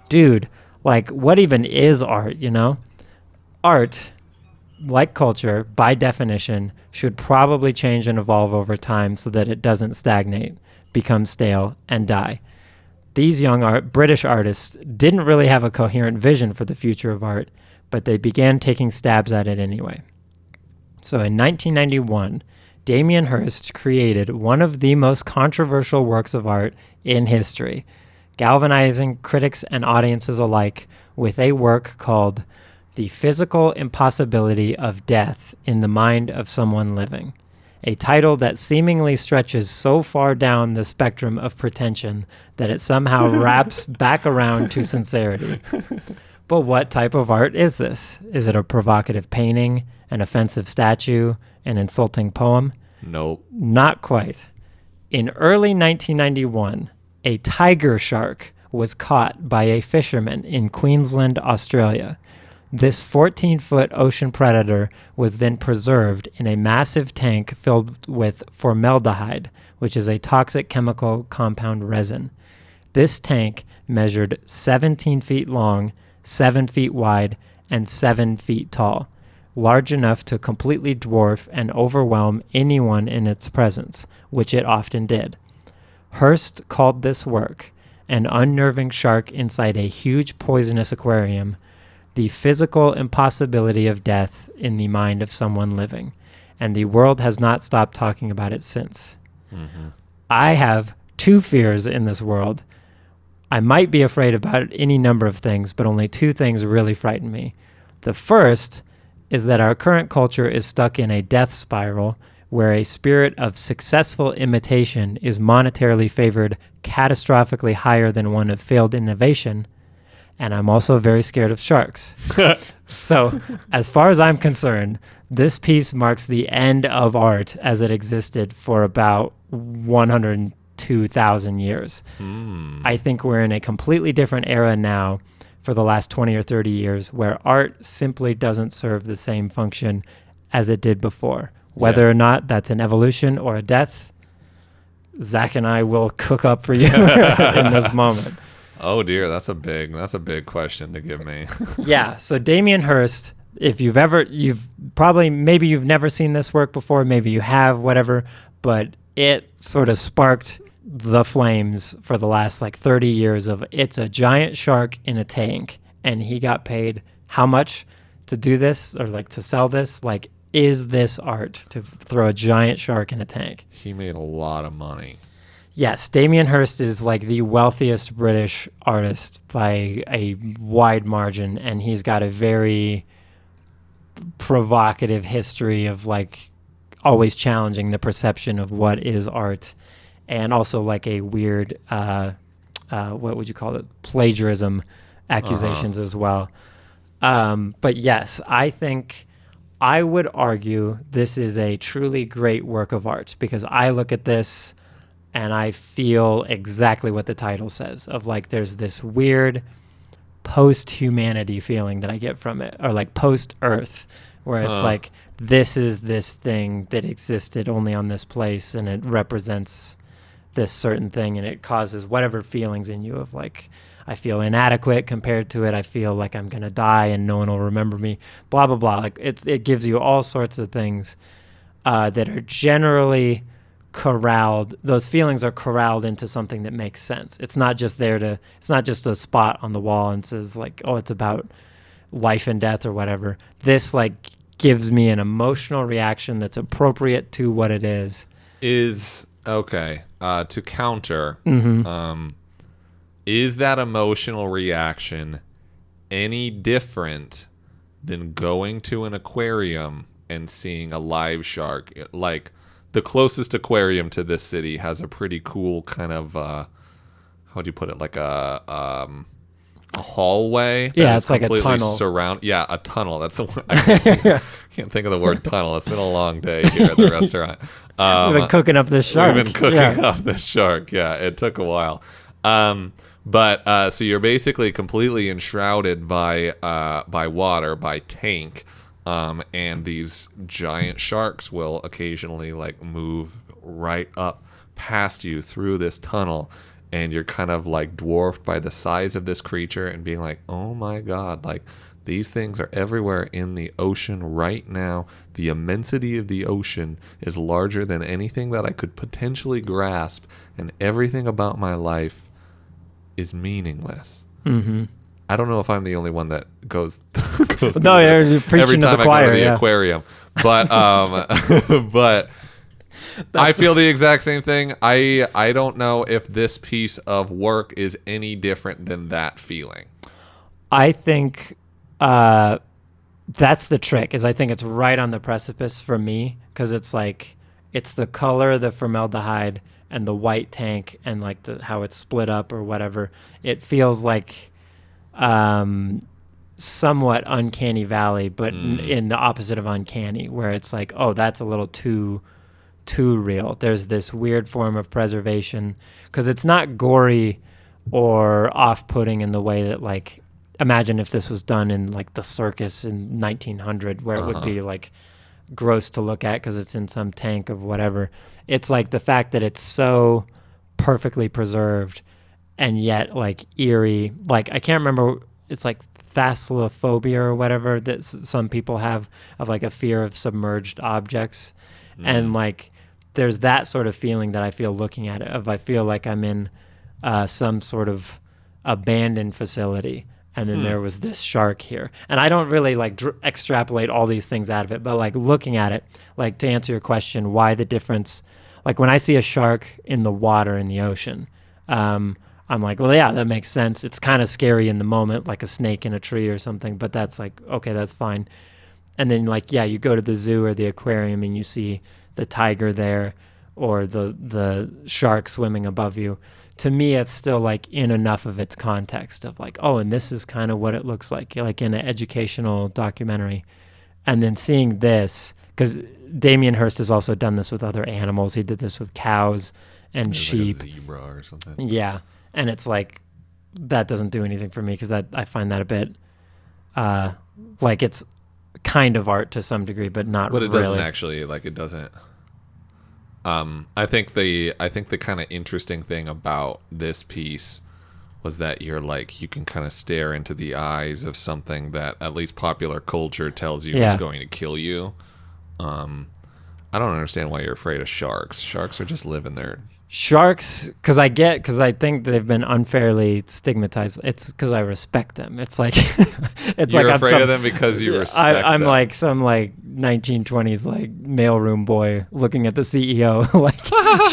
dude, like, what even is art, Art, like culture, by definition, should probably change and evolve over time so that it doesn't stagnate, become stale, and die. These young British artists didn't really have a coherent vision for the future of art, but they began taking stabs at it anyway. So in 1991, Damien Hirst created one of the most controversial works of art in history, galvanizing critics and audiences alike with a work called The Physical Impossibility of Death in the Mind of Someone Living, a title that seemingly stretches so far down the spectrum of pretension that it somehow wraps back around to sincerity. But what type of art is this? Is it a provocative painting, an offensive statue, an insulting poem? Nope. Not quite. In early 1991, a tiger shark was caught by a fisherman in Queensland, Australia. This 14-foot ocean predator was then preserved in a massive tank filled with formaldehyde, which is a toxic chemical compound resin. This tank measured 17 feet long, 7 feet wide, and 7 feet tall, large enough to completely dwarf and overwhelm anyone in its presence, which it often did. Hirst called this work, an unnerving shark inside a huge poisonous aquarium, the physical impossibility of death in the mind of someone living, and the world has not stopped talking about it since. Mm-hmm. I have 2 fears in this world. I might be afraid about any number of things, but only 2 things really frighten me. The first is that our current culture is stuck in a death spiral where a spirit of successful imitation is monetarily favored catastrophically higher than one of failed innovation, and I'm also very scared of sharks. So, as far as I'm concerned, this piece marks the end of art as it existed for about 102,000 years. I think we're in a completely different era now for the last 20 or 30 years where art simply doesn't serve the same function as it did before. Whether or not that's an evolution or a death, Zach and I will cook up for you in this moment. Oh dear, that's a big question to give me. Yeah, so Damien Hirst, if you've never seen this work before, maybe you have, whatever, but it sort of sparked the flames for the last 30 years of it's a giant shark in a tank, and he got paid how much to do this or to sell this? Is this art to throw a giant shark in a tank? He made a lot of money. Yes, Damien Hirst is the wealthiest British artist by a wide margin, and he's got a very provocative history of always challenging the perception of what is art, and also a weird, what would you call it, plagiarism accusations as well. But yes, I would argue this is a truly great work of art because I look at this and I feel exactly what the title says, of like there's this weird post-humanity feeling that I get from it, or like post-Earth, where it's like this is this thing that existed only on this place, and it represents this certain thing, and it causes whatever feelings in you of like, I feel inadequate compared to it. I feel like I'm going to die and no one will remember me, blah, blah, blah. Like it gives you all sorts of things that are generally corralled. Those feelings are corralled into something that makes sense. It's not just it's not just a spot on the wall and says like, oh, it's about life and death or whatever. This like gives me an emotional reaction that's appropriate to what it is. Okay. To counter, is that emotional reaction any different than going to an aquarium and seeing a live shark? Like, the closest aquarium to this city has a pretty cool kind of, how do you put it? Like a hallway. Yeah, it's like a tunnel. A tunnel. That's the word. I can't think of the word tunnel. It's been a long day here at the restaurant. We've been cooking up this shark. We've been cooking up this shark. Yeah, it took a while. But so you're basically completely enshrouded by water, by tank, and these giant sharks will occasionally like move right up past you through this tunnel, and you're kind of like dwarfed by the size of this creature and being like, oh my God, like these things are everywhere in the ocean right now. The immensity of the ocean is larger than anything that I could potentially grasp, and everything about my life is meaningless. I don't know if I'm the only one that goes no, you're preaching every time to the choir, I go to the aquarium. But but I feel the exact same thing. I don't know if this piece of work is any different than that feeling. I think that's the trick, is I think it's right on the precipice for me, because it's like, it's the color, the formaldehyde, and the white tank, and like how it's split up or whatever. It feels like somewhat uncanny valley, but in the opposite of uncanny, where it's like, oh, that's a little too real. There's this weird form of preservation, because it's not gory or off-putting in the way that, like, imagine if this was done in like the circus in 1900, where it would be like gross to look at because it's in some tank of whatever. It's like the fact that it's so perfectly preserved and yet like eerie. Like, I can't remember, it's like thalassophobia or whatever that some people have, of like a fear of submerged objects. And like there's that sort of feeling that I feel looking at it, of I feel like I'm in some sort of abandoned facility, and then there was this shark here. And I don't really like extrapolate all these things out of it, but like looking at it, like to answer your question, why the difference, like when I see a shark in the water in the ocean, I'm like, well, yeah, that makes sense. It's kind of scary in the moment, like a snake in a tree or something, but that's like, okay, that's fine. And then like, yeah, you go to the zoo or the aquarium and you see the tiger there or the shark swimming above you. To me, it's still like in enough of its context of like, oh, and this is kind of what it looks like in an educational documentary. And then seeing this, because Damien Hirst has also done this with other animals. He did this with cows and sheep. Like a zebra or something. Yeah. And it's like, that doesn't do anything for me, because I find that a bit like it's kind of art to some degree, but not really. But it doesn't actually, like, it doesn't. I think the kind of interesting thing about this piece was that you're like, you can kind of stare into the eyes of something that at least popular culture tells you is going to kill you. I don't understand why you're afraid of sharks. Sharks are just living there. Sharks, because I think they've been unfairly stigmatized. It's because I respect them. It's like it's you're like afraid of them because you respect I'm them. like some like 1920s like mailroom boy looking at the CEO like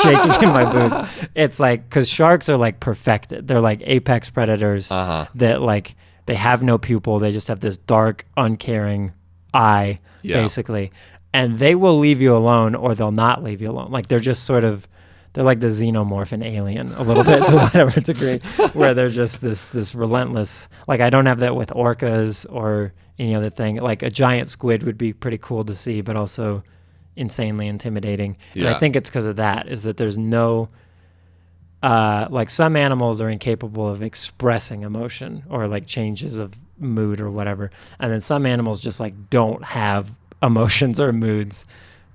shaking in my boots. It's like, because sharks are like perfected. They're like apex predators that like, they have no pupil. They just have this dark, uncaring eye, basically, and they will leave you alone or they'll not leave you alone. Like, they're just sort of, they're like the xenomorph in Alien a little bit to whatever degree, where they're just this relentless, like, I don't have that with orcas or any other thing. Like, a giant squid would be pretty cool to see, but also insanely intimidating. And I think it's because of that, is that there's no like some animals are incapable of expressing emotion or like changes of mood or whatever, and then some animals just like don't have emotions or moods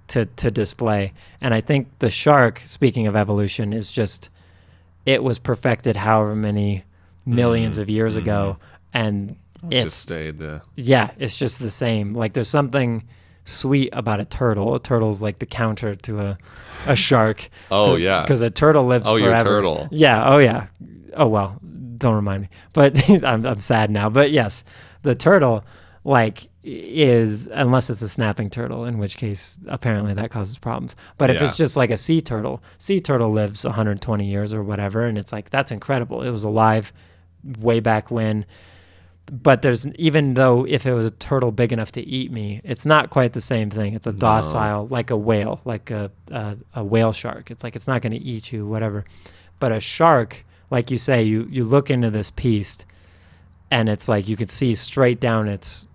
to display. And I think the shark, speaking of evolution, is just, it was perfected however many millions of years ago, and It's just stayed the... Yeah, it's just the same. Like there's something sweet about a turtle. A turtle's like the counter to a shark. Oh, yeah. Because a turtle lives forever. Your turtle. Yeah, oh yeah. Oh well, don't remind me. But I'm sad now. But yes, the turtle like is, unless it's a snapping turtle, in which case apparently that causes problems. But if it's just like a sea turtle lives 120 years or whatever, and it's like, that's incredible. It was alive way back when. But there's, even though if it was a turtle big enough to eat me, it's not quite the same thing. It's a docile, like a whale, like a whale shark. It's like, it's not going to eat you, whatever. But a shark, like you say, you look into this piece, and it's like you could see straight down its,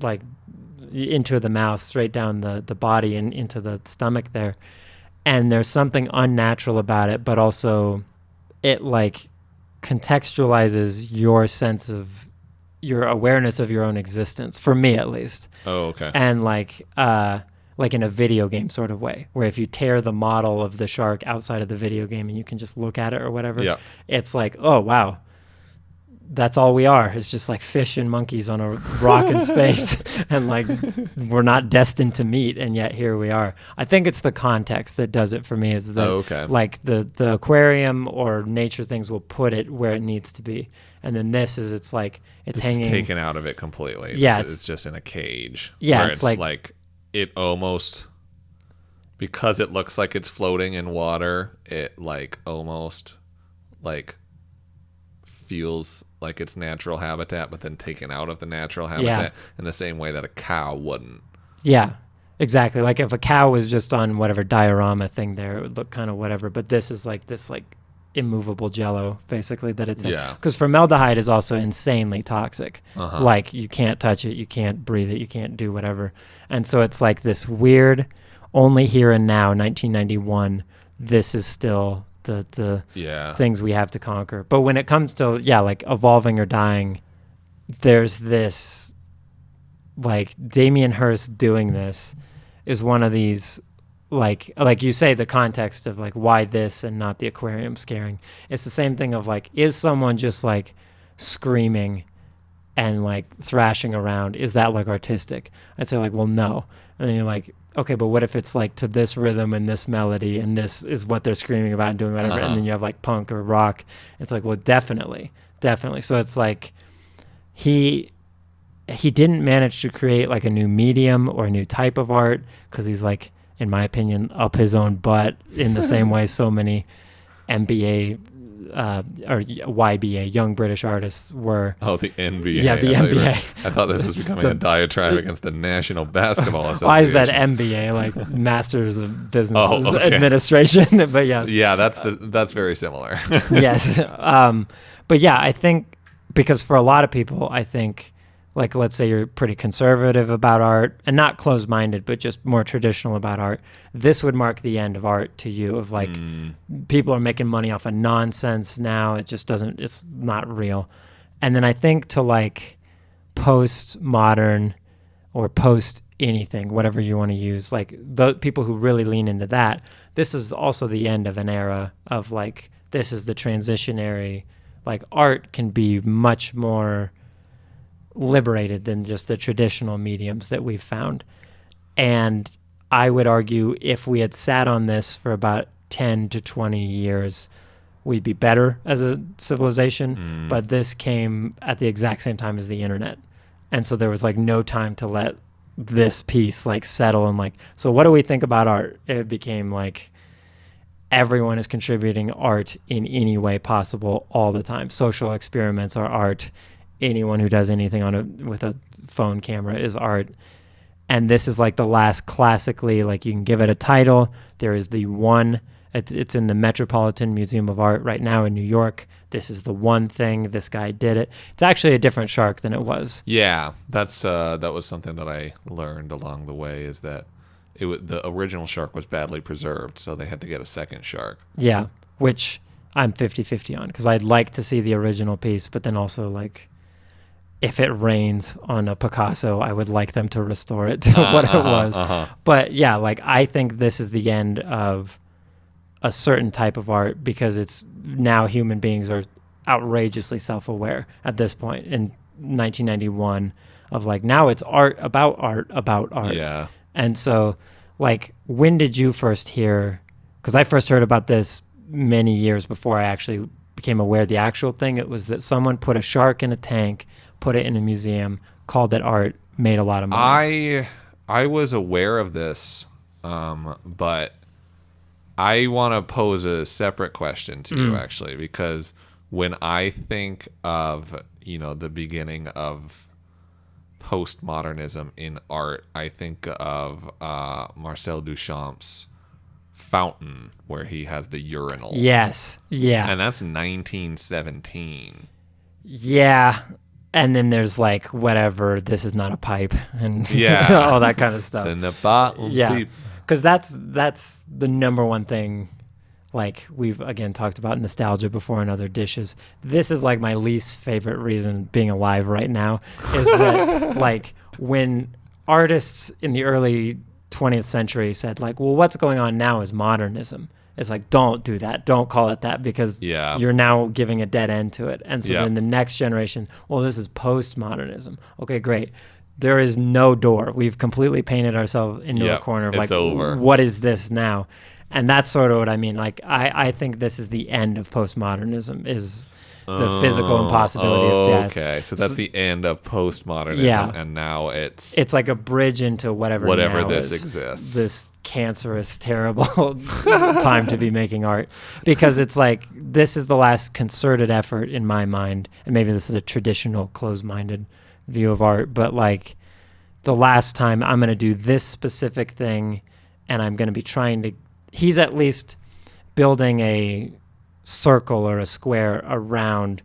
like, into the mouth, straight down the body and into the stomach there. And there's something unnatural about it, but also it like contextualizes your sense of, your awareness of your own existence, for me at least. Oh, okay. And like in a video game sort of way, where if you tear the model of the shark outside of the video game and you can just look at it or whatever, it's like, oh wow, that's all we are. It's just like fish and monkeys on a rock in space, and like we're not destined to meet, and yet here we are. I think it's the context that does it for me. Is that like the aquarium or nature things will put it where it needs to be, and then it's like it's hanging, taken out of it completely. Yeah, it's just in a cage. Yeah, where it's like it almost, because it looks like it's floating in water, it like almost like feels like its natural habitat, but then taken out of the natural habitat in the same way that a cow wouldn't. Yeah, exactly. Like if a cow was just on whatever diorama thing there, it would look kind of whatever. But this is like this like immovable jello, basically, that it's in. Because formaldehyde is also insanely toxic. Like you can't touch it, you can't breathe it, you can't do whatever. And so it's like this weird, only here and now, 1991, this is still the things we have to conquer. But when it comes to like evolving or dying, there's this, like, Damien Hirst doing this is one of these, like you say, the context of like why this and not the aquarium scaring. It's the same thing of like, is someone just like screaming and like thrashing around, is that like artistic? I'd say like, well, no. And then you're like, okay, but what if it's like to this rhythm and this melody and this is what they're screaming about and doing whatever, and then you have like punk or rock. It's like, well, definitely. So it's like he didn't manage to create like a new medium or a new type of art, because he's like, in my opinion, up his own butt in the same way so many MBA or YBA, young British artists, were. Oh, the NBA. Yeah, the NBA. I thought this was becoming a diatribe against the National Basketball Association. Why is that MBA, like Masters of Business Administration? But yes. Yeah, that's very similar. Yes. But yeah, I think, because for a lot of people, I think, like, let's say you're pretty conservative about art, and not closed-minded, but just more traditional about art, this would mark the end of art to you, of like, people are making money off of nonsense now. It just doesn't, it's not real. And then I think to like post-modern or post anything, whatever you want to use, like the people who really lean into that, this is also the end of an era of like, this is the transitionary, like art can be much more liberated than just the traditional mediums that we've found. And I would argue if we had sat on this for about 10 to 20 years, we'd be better as a civilization. But this came at the exact same time as the internet. And so there was like no time to let this piece like settle, and like, so what do we think about art? It became like everyone is contributing art in any way possible all the time. Social experiments are art. Anyone who does anything with a phone camera is art. And this is like the last classically, like, you can give it a title. There is the one, it's in the Metropolitan Museum of Art right now in New York. This is the one thing, this guy did it. It's actually a different shark than it was. Yeah, that was something that I learned along the way, is that the original shark was badly preserved, so they had to get a second shark. Yeah, which I'm 50-50 on, because I'd like to see the original piece, but then also like if it rains on a Picasso, I would like them to restore it to what it was. But yeah, like I think this is the end of a certain type of art, because it's now human beings are outrageously self-aware at this point in 1991 of like, now it's art about art about art. Yeah. And so like, when did you first hear, because I first heard about this many years before I actually became aware of the actual thing. It was that someone put a shark in a tank, put it in a museum, called it art, made a lot of money. I was aware of this, but I want to pose a separate question to you, actually, because when I think of, the beginning of postmodernism in art, I think of Marcel Duchamp's Fountain, where he has the urinal. Yes. Yeah. And that's 1917. Yeah. And then there's like, whatever, this is not a pipe, and all that kind of stuff. In the bottle. Yeah. Because that's the number one thing, like we've again talked about nostalgia before in other dishes. This is like my least favorite reason being alive right now, is that like when artists in the early 20th century said like, well, what's going on now is modernism. It's like, don't do that. Don't call it that, because you're now giving a dead end to it. And so then the next generation, well, this is postmodernism. Okay, great. There is no door. We've completely painted ourselves into a corner of like, over. What is this now? And that's sort of what I mean. Like, I think this is the end of postmodernism, is the physical impossibility of death. Okay, so that's the end of postmodernism, and now it's like a bridge into whatever this is, exists. This cancerous, terrible time to be making art, because it's like, this is the last concerted effort in my mind, and maybe this is a traditional closed-minded view of art, but like the last time I'm going to do this specific thing, and I'm going to be trying to, he's at least building a circle or a square around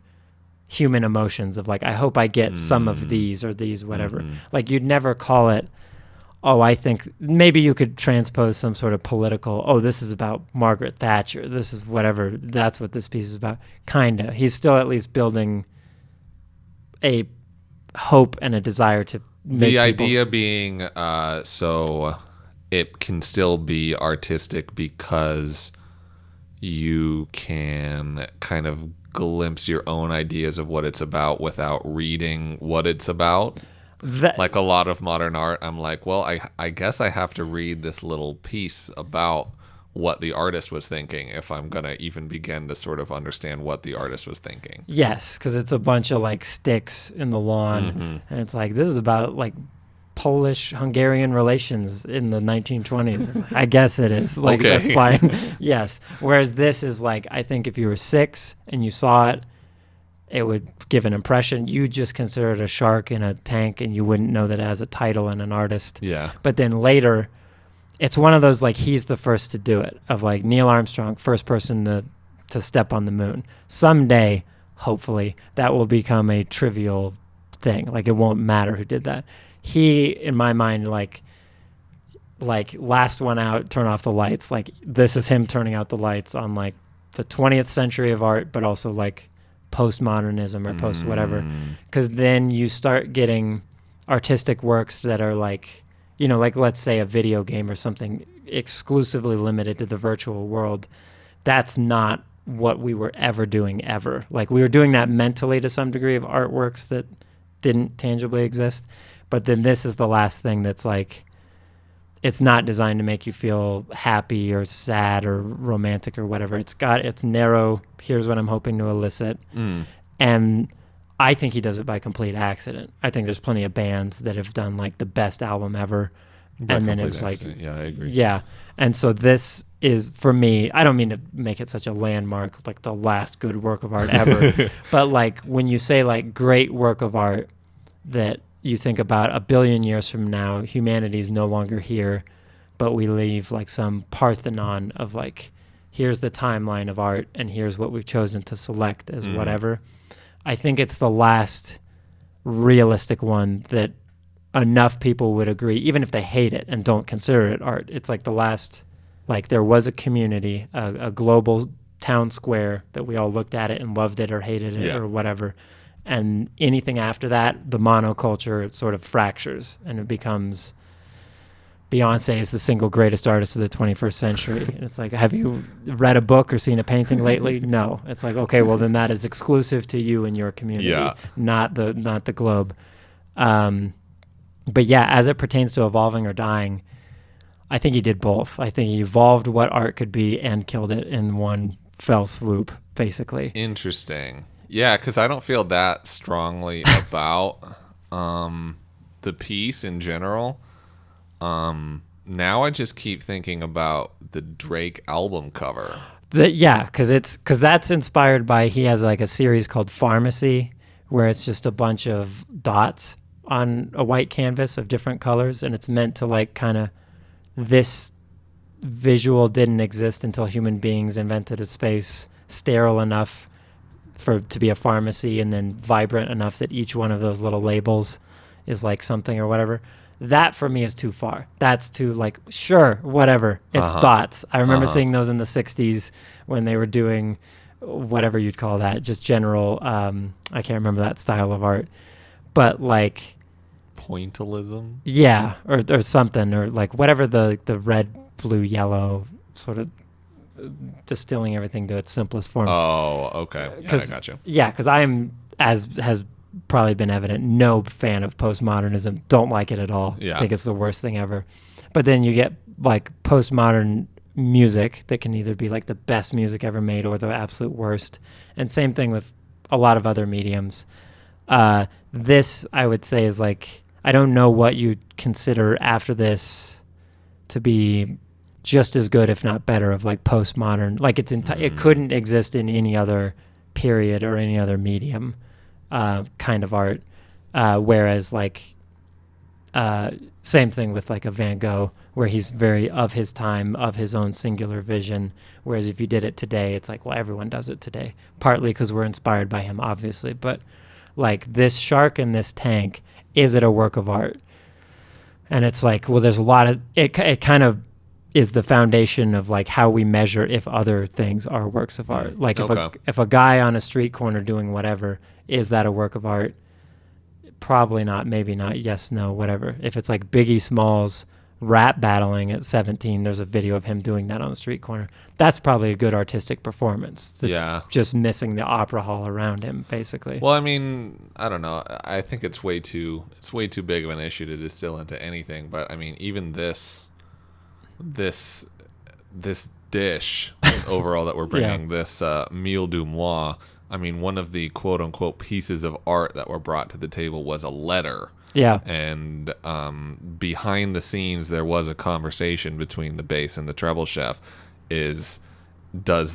human emotions of like, I hope I get some of these or these, whatever. Like, you'd never call it, oh, I think maybe you could transpose some sort of political, oh, this is about Margaret Thatcher, this is whatever, that's what this piece is about. Kinda. He's still at least building a hope and a desire to make the idea being so it can still be artistic because you can kind of glimpse your own ideas of what it's about without reading what it's about. Like a lot of modern art, I'm like, well, I guess I have to read this little piece about what the artist was thinking if I'm going to even begin to sort of understand what the artist was thinking. Yes, because it's a bunch of like sticks in the lawn, and it's like, this is about like Polish-Hungarian relations in the 1920s. I guess it is. Like, that's fine. Yes. Whereas this is like, I think if you were 6 and you saw it, it would give an impression. You just consider it a shark in a tank, and you wouldn't know that it has a title and an artist. Yeah. But then later, it's one of those, like, he's the first to do it, of like Neil Armstrong, first person to step on the moon. Someday, hopefully, that will become a trivial thing. Like, it won't matter who did that. He, in my mind, like last one out, turn off the lights. Like, this is him turning out the lights on like the 20th century of art, but also like postmodernism or post whatever. Because then you start getting artistic works that are like, like let's say a video game or something exclusively limited to the virtual world. That's not what we were ever doing ever. Like, we were doing that mentally to some degree of artworks that didn't tangibly exist. But then this is the last thing that's like, it's not designed to make you feel happy or sad or romantic or whatever. It's narrow. Here's what I'm hoping to elicit. And I think he does it by complete accident. I think there's plenty of bands that have done like the best album ever. And then it's like, yeah, I agree. Yeah. And so this is, for me, I don't mean to make it such a landmark, like the last good work of art ever. But like, when you say like great work of art that you think about 1 billion years from now, humanity's no longer here, but we leave like some Parthenon of like, here's the timeline of art and here's what we've chosen to select as whatever. I think it's the last realistic one that enough people would agree, even if they hate it and don't consider it art. It's like the last, like, there was a community, a global town square that we all looked at it and loved it or hated it Yeah. or whatever. And anything after that, the monoculture sort of fractures and it becomes Beyonce is the single greatest artist of the 21st century. And it's like, have you read a book or seen a painting lately? No. It's like, okay, well then that is exclusive to you and your community, Yeah. not the globe. But yeah, as it pertains to evolving or dying, I think he did both. I think he evolved what art could be and killed it in one fell swoop, basically. Interesting. Yeah, because I don't feel that strongly about the piece in general. Now I just keep thinking about the Drake album cover. Because that's inspired by, he has like a series called Pharmacy, where it's just a bunch of dots on a white canvas of different colors, and it's meant to like kind of, this visual didn't exist until human beings invented a space sterile enough to be a pharmacy, and then vibrant enough that each one of those little labels is like something or whatever. That for me is too far. That's too like, sure, whatever. It's dots. I remember seeing those in the 60s when they were doing whatever you'd call that, just general, I can't remember that style of art. But like, Pointillism? yeah, or something, or like whatever the red, blue, yellow sort of distilling everything to its simplest form. Oh, okay. Yeah, I got you. Yeah, because I am, as has probably been evident, no fan of postmodernism. Don't like it at all. Yeah. I think it's the worst thing ever. But then you get like postmodern music that can either be like the best music ever made or the absolute worst. And same thing with a lot of other mediums. This, I would say, is like, I don't know what you'd consider after this to be just as good, if not better, of like postmodern. Like it couldn't exist in any other period or any other medium kind of art. Whereas like, same thing with like a Van Gogh, where he's very of his time, of his own singular vision. Whereas if you did it today, it's like, well, everyone does it today. Partly because we're inspired by him, obviously. But like this shark in this tank, is it a work of art? And it's like, well, there's a lot of, it kind of is the foundation of like how we measure if other things are works of art. Like if a guy on a street corner doing whatever, is that a work of art? Probably not, maybe not, yes, no, whatever. If it's like Biggie Smalls rap battling at 17, there's a video of him doing that on the street corner. That's probably a good artistic performance. That's just missing the opera hall around him, basically. Well, I mean, I don't know. I think it's way too big of an issue to distill into anything. But I mean, even this dish overall that we're bringing, this meal du mois. I mean, one of the quote unquote pieces of art that were brought to the table was a letter. Yeah. And behind the scenes, there was a conversation between the bass and the treble chef. Does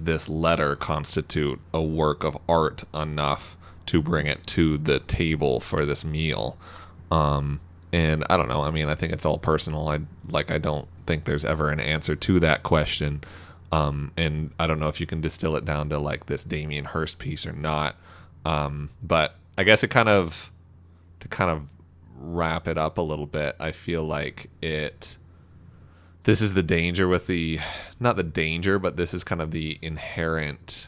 this letter constitute a work of art enough to bring it to the table for this meal? And I don't know. I mean, I think it's all personal. I don't think there's ever an answer to that question. And I don't know if you can distill it down to like this Damien Hirst piece or not. But I guess to kind of wrap it up a little bit, I feel like this is the danger with not the danger, but this is kind of the inherent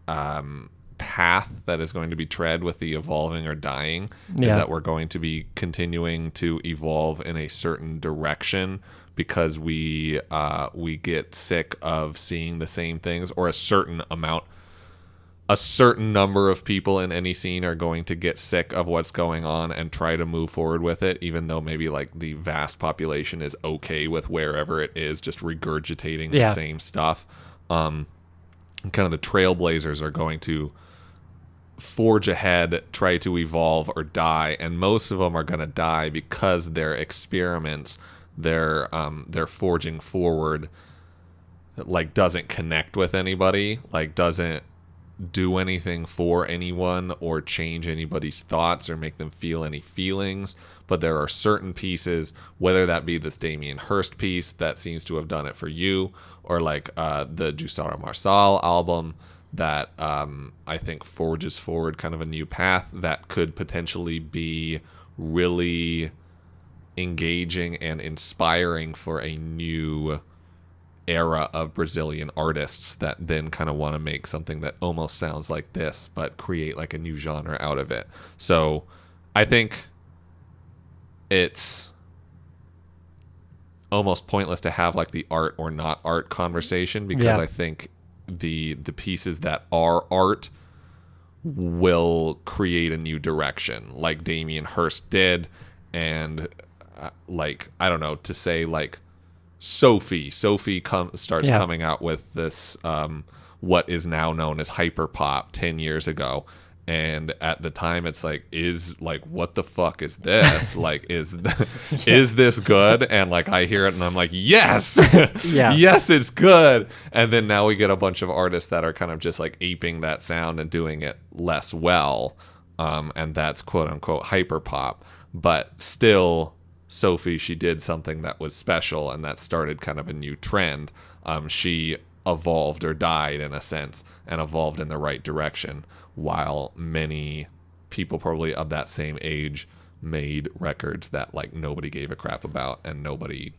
path that is going to be tread with the evolving or dying, is that we're going to be continuing to evolve in a certain direction because we get sick of seeing the same things, or a certain number of people in any scene are going to get sick of what's going on and try to move forward with it, even though maybe like the vast population is okay with wherever it is, just regurgitating the same stuff. Kind of the trailblazers are going to forge ahead, try to evolve or die, and most of them are going to die because their experiments, their forging forward, like doesn't connect with anybody, like doesn't do anything for anyone or change anybody's thoughts or make them feel any feelings. But there are certain pieces, whether that be this Damien Hirst piece that seems to have done it for you, or like the Juçara Marçal album that I think forges forward kind of a new path that could potentially be really engaging and inspiring for a new era of Brazilian artists that then kind of want to make something that almost sounds like this, but create like a new genre out of it. So I think it's almost pointless to have like the art or not art conversation, because I think the pieces that are art will create a new direction, like Damien Hirst did. And like, I don't know, to say like Sophie starts coming out with this what is now known as hyperpop 10 years ago, and at the time it's like, is like, what the fuck is this? Like, is this good? And like, I hear it and I'm like, yes. Yes, it's good. And then now we get a bunch of artists that are kind of just like aping that sound and doing it less well, and that's quote unquote hyperpop. But still, Sophie, she did something that was special, and that started kind of a new trend. She evolved or died in a sense, and evolved in the right direction, while many people probably of that same age made records that like nobody gave a crap about, and nobody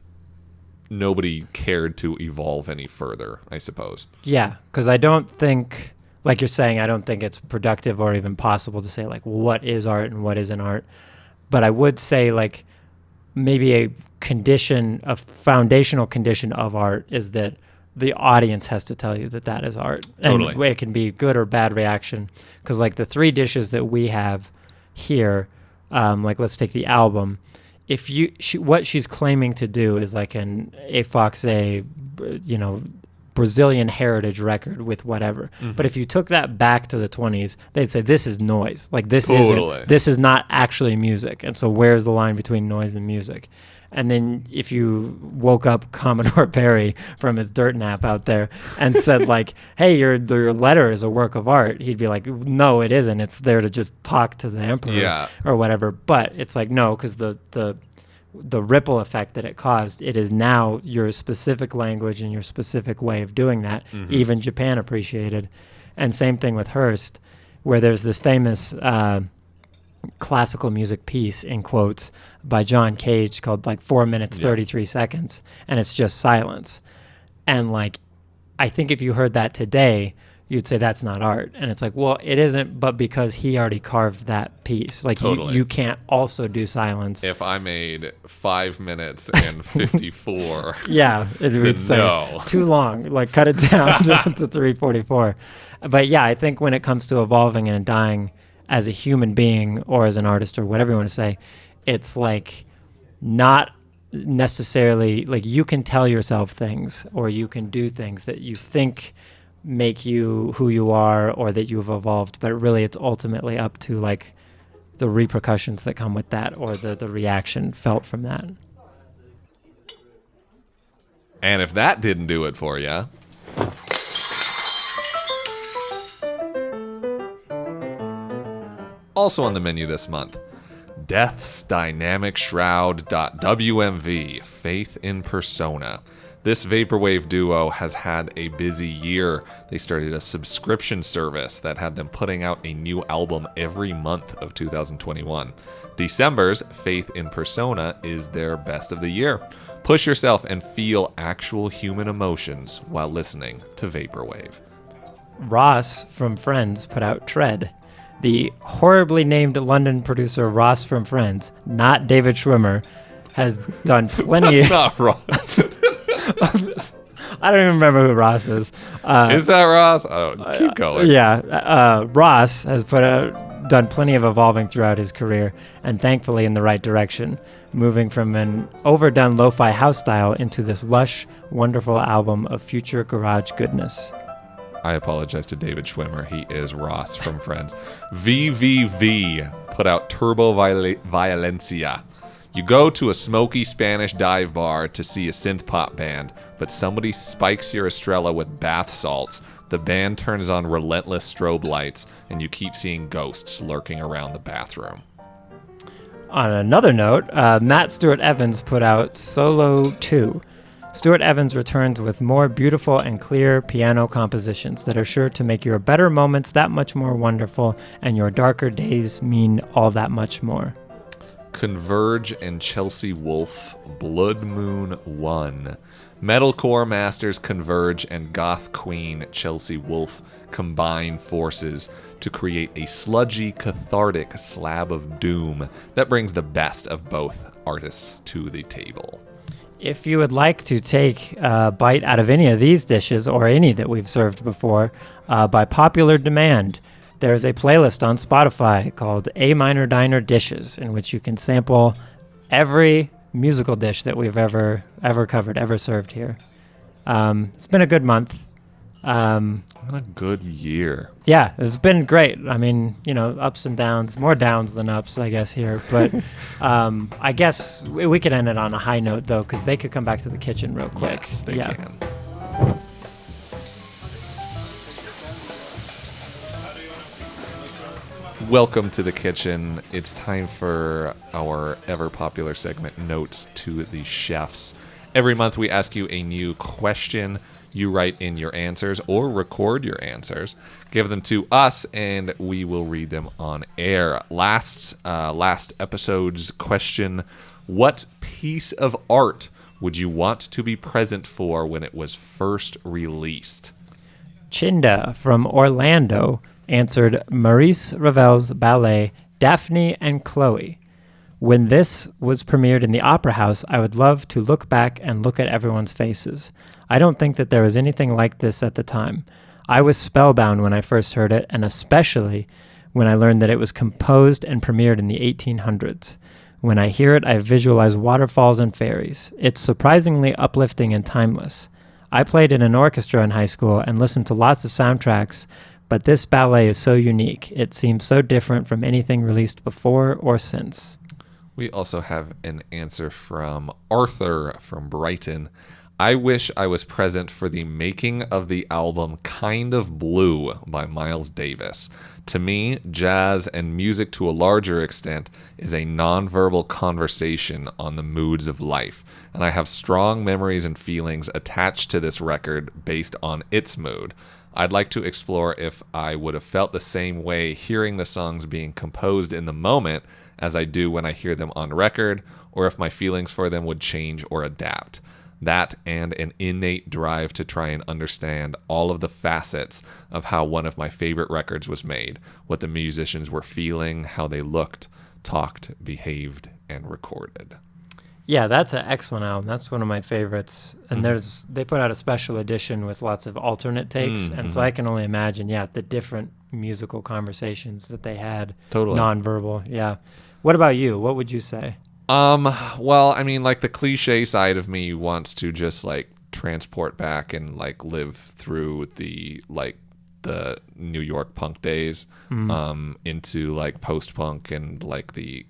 cared to evolve any further, I suppose. Yeah, because I don't think, like you're saying, I don't think it's productive or even possible to say like, well, what is art and what isn't art. But I would say like maybe a foundational condition of art is that the audience has to tell you that that is art. Totally. And it can be good or bad reaction. Because like the three dishes that we have here, like let's take the album. If what she's claiming to do is like a Foxé, Brazilian heritage record with whatever. Mm-hmm. But if you took that back to the 20s, they'd say this is noise. Like this is not actually music. And so where's the line between noise and music? And then if you woke up Commodore Perry from his dirt nap out there and said like, hey, your letter is a work of art, he'd be like, no, it isn't. It's there to just talk to the emperor or whatever. But it's like, no, because the ripple effect that it caused, it is now your specific language and your specific way of doing that. Mm-hmm. Even Japan appreciated. And same thing with Hirst, where there's this famous classical music piece, in quotes, by John Cage called like 4 minutes, 33 seconds. And it's just silence. And like, I think if you heard that today, you'd say that's not art. And it's like, well, it isn't, but because he already carved that piece. Like you can't also do silence. If I made 5 minutes and 54, it would say no. Too long. Like cut it down to 3:44. But yeah, I think when it comes to evolving and dying as a human being or as an artist or whatever you want to say, it's like not necessarily like you can tell yourself things or you can do things that you think make you who you are or that you've evolved, but really it's ultimately up to like the repercussions that come with that or the reaction felt from that. And if that didn't do it for you, also on the menu this month, Death's Dynamic Shroud.wmv, Faith in Persona. This vaporwave duo has had a busy year. They started a subscription service that had them putting out a new album every month of 2021. December's Faith in Persona is their best of the year. Push yourself and feel actual human emotions while listening to vaporwave. Ross from Friends put out Tread. The horribly named London producer Ross from Friends, not David Schwimmer, has done plenty. That's not Ross. I don't even remember who Ross is. Is that Ross? I don't. Keep going. Ross has done plenty of evolving throughout his career, and thankfully in the right direction, moving from an overdone lo-fi house style into this lush, wonderful album of future garage goodness. I apologize to David Schwimmer. He is Ross from Friends. VVV put out Turbo Violencia. You go to a smoky Spanish dive bar to see a synth pop band, but somebody spikes your Estrella with bath salts. The band turns on relentless strobe lights, and you keep seeing ghosts lurking around the bathroom. On another note, Matt Stewart Evans put out Solo 2. Stewart Evans returns with more beautiful and clear piano compositions that are sure to make your better moments that much more wonderful and your darker days mean all that much more. Converge and Chelsea Wolfe, Blood Moon 1. Metalcore masters Converge and goth queen Chelsea Wolfe combine forces to create a sludgy, cathartic slab of doom that brings the best of both artists to the table. If you would like to take a bite out of any of these dishes or any that we've served before, by popular demand, there is a playlist on Spotify called A Minor Diner Dishes, in which you can sample every musical dish that we've ever covered, ever served here. It's been a good month. What a good year. Yeah, it's been great. I mean, ups and downs, more downs than ups, I guess, here. But I guess we could end it on a high note, though, because they could come back to the kitchen real quick. Yes, they can. Welcome to the kitchen. It's time for our ever-popular segment, Notes to the Chefs. Every month we ask you a new question. You write in your answers or record your answers. Give them to us, and we will read them on air. Last episode's question, what piece of art would you want to be present for when it was first released? Chinda from Orlando answered Maurice Ravel's ballet Daphne and Chloe. When this was premiered in the Opera House, I would love to look back and look at everyone's faces. I don't think that there was anything like this at the time. I was spellbound when I first heard it, and especially when I learned that it was composed and premiered in the 1800s. When I hear it, I visualize waterfalls and fairies. It's surprisingly uplifting and timeless. I played in an orchestra in high school and listened to lots of soundtracks, but this ballet is so unique. It seems so different from anything released before or since. We also have an answer from Arthur from Brighton. I wish I was present for the making of the album Kind of Blue by Miles Davis. To me, jazz and music to a larger extent is a nonverbal conversation on the moods of life, and I have strong memories and feelings attached to this record based on its mood. I'd like to explore if I would have felt the same way hearing the songs being composed in the moment as I do when I hear them on record, or if my feelings for them would change or adapt. That and an innate drive to try and understand all of the facets of how one of my favorite records was made, what the musicians were feeling, how they looked, talked, behaved, and recorded. Yeah, that's an excellent album. That's one of my favorites. And they put out a special edition with lots of alternate takes, and so I can only imagine, the different musical conversations that they had. Totally. Nonverbal, yeah. What about you? What would you say? Well, I mean, like the cliche side of me wants to just like transport back and like live through the New York punk days, into like post-punk and like the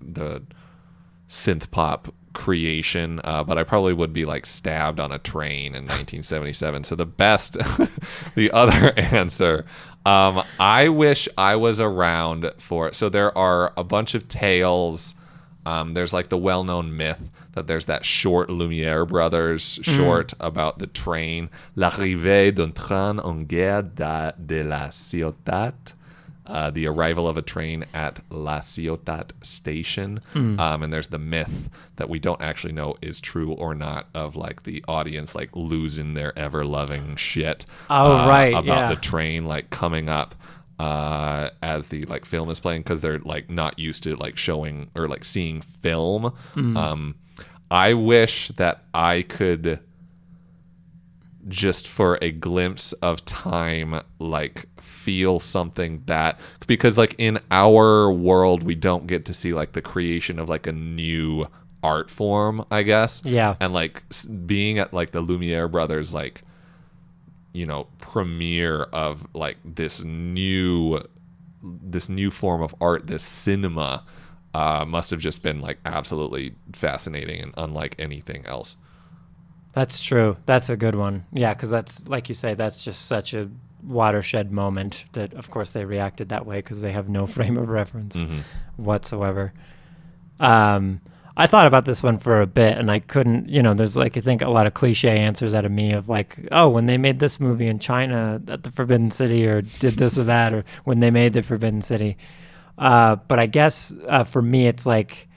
synth pop creation, but I probably would be like stabbed on a train in 1977. So the best, the other answer, I wish I was around for. So there are a bunch of tales. There's like the well-known myth that there's that short Lumiere Brothers short about the train, L'arrivée d'un train en gare de la Ciotat. The arrival of a train at La Ciotat station. And there's the myth that we don't actually know is true or not of like the audience like losing their ever-loving shit about the train like coming up as the like film is playing, because they're like not used to like showing or like seeing film. I wish that I could just for a glimpse of time like feel something that, because like in our world we don't get to see like the creation of like a new art form, I guess. And like being at like the Lumiere Brothers like, you know, premiere of like this new form of art, this cinema, must have just been like absolutely fascinating and unlike anything else. That's true. That's a good one. Yeah, because that's, like you say, that's just such a watershed moment that, of course, they reacted that way because they have no frame of reference whatsoever. I thought about this one for a bit, and I couldn't, there's like, I think a lot of cliche answers out of me of like, oh, when they made this movie in China at the Forbidden City, or did this or that, or when they made the Forbidden City. But I guess for me, it's like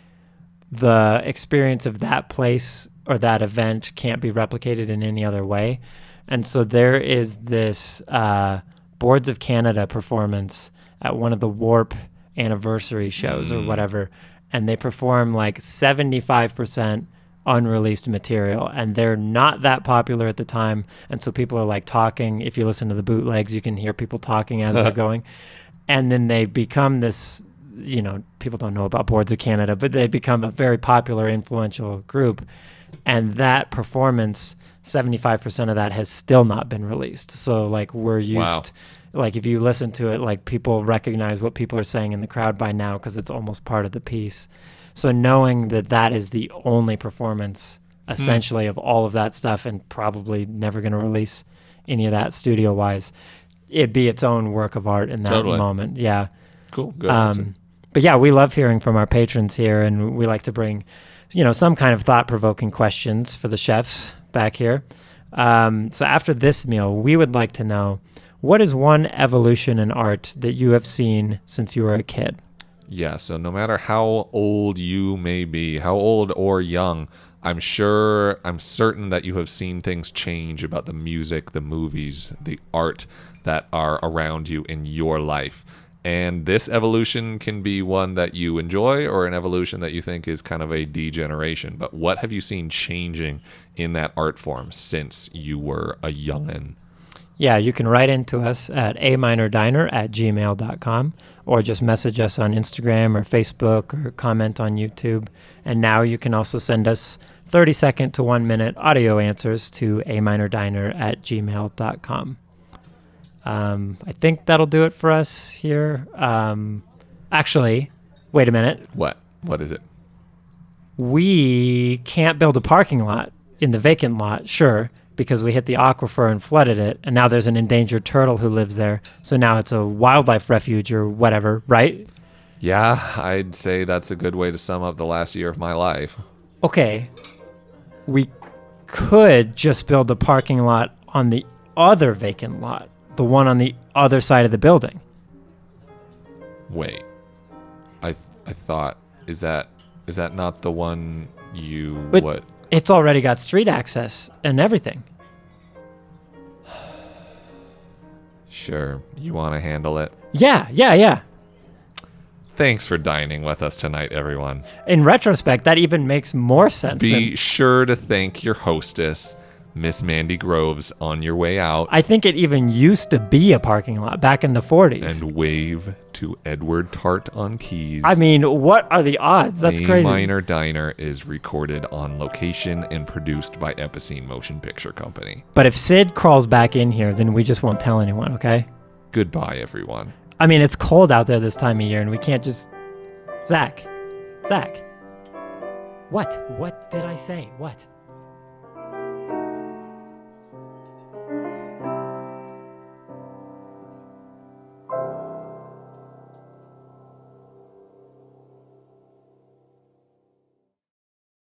the experience of that place or that event can't be replicated in any other way. And so there is this Boards of Canada performance at one of the Warp anniversary shows or whatever, and they perform like 75% unreleased material, and they're not that popular at the time, and so people are like talking. If you listen to the bootlegs, you can hear people talking as they're going, and then they become this, you know, people don't know about Boards of Canada, but they become a very popular, influential group, and that performance, 75% of that has still not been released. So like we're used, like if you listen to it, like people recognize what people are saying in the crowd by now because it's almost part of the piece. So knowing that that is the only performance essentially of all of that stuff, and probably never going to release any of that studio wise, it'd be its own work of art in that moment. Yeah. Cool. Good answer. But yeah, we love hearing from our patrons here, and we like to bring, you know, some kind of thought-provoking questions for the chefs back here. So after this meal, we would like to know, what is one evolution in art that you have seen since you were a kid? Yeah, so no matter how old you may be, how old or young, I'm certain that you have seen things change about the music, the movies, the art that are around you in your life. And this evolution can be one that you enjoy or an evolution that you think is kind of a degeneration. But what have you seen changing in that art form since you were a youngin'? Yeah, you can write into us at aminordiner@gmail.com, or just message us on Instagram or Facebook or comment on YouTube. And now you can also send us 30-second to 1-minute audio answers to aminordiner@gmail.com. I think that'll do it for us here. Actually, wait a minute. What? What is it? We can't build a parking lot in the vacant lot, sure, because we hit the aquifer and flooded it, and now there's an endangered turtle who lives there, so now it's a wildlife refuge or whatever, right? Yeah, I'd say that's a good way to sum up the last year of my life. Okay, we could just build a parking lot on the other vacant lot, the one on the other side of the building. Wait, I thought, is that not the one you But it's already got street access and everything. Sure, you want to handle it? Yeah. Thanks for dining with us tonight, everyone. In retrospect, that even makes more sense. Be sure to thank your hostess, Miss Mandy Groves, on your way out. I think it even used to be a parking lot back in the 40s. And wave to Edward Tart on keys. I mean, what are the odds? That's crazy. A Minor Diner is recorded on location and produced by Epicene Motion Picture Company. But if Sid crawls back in here, then we just won't tell anyone, okay? Goodbye, everyone. I mean, it's cold out there this time of year, and we can't just... Zach. What? What did I say? What?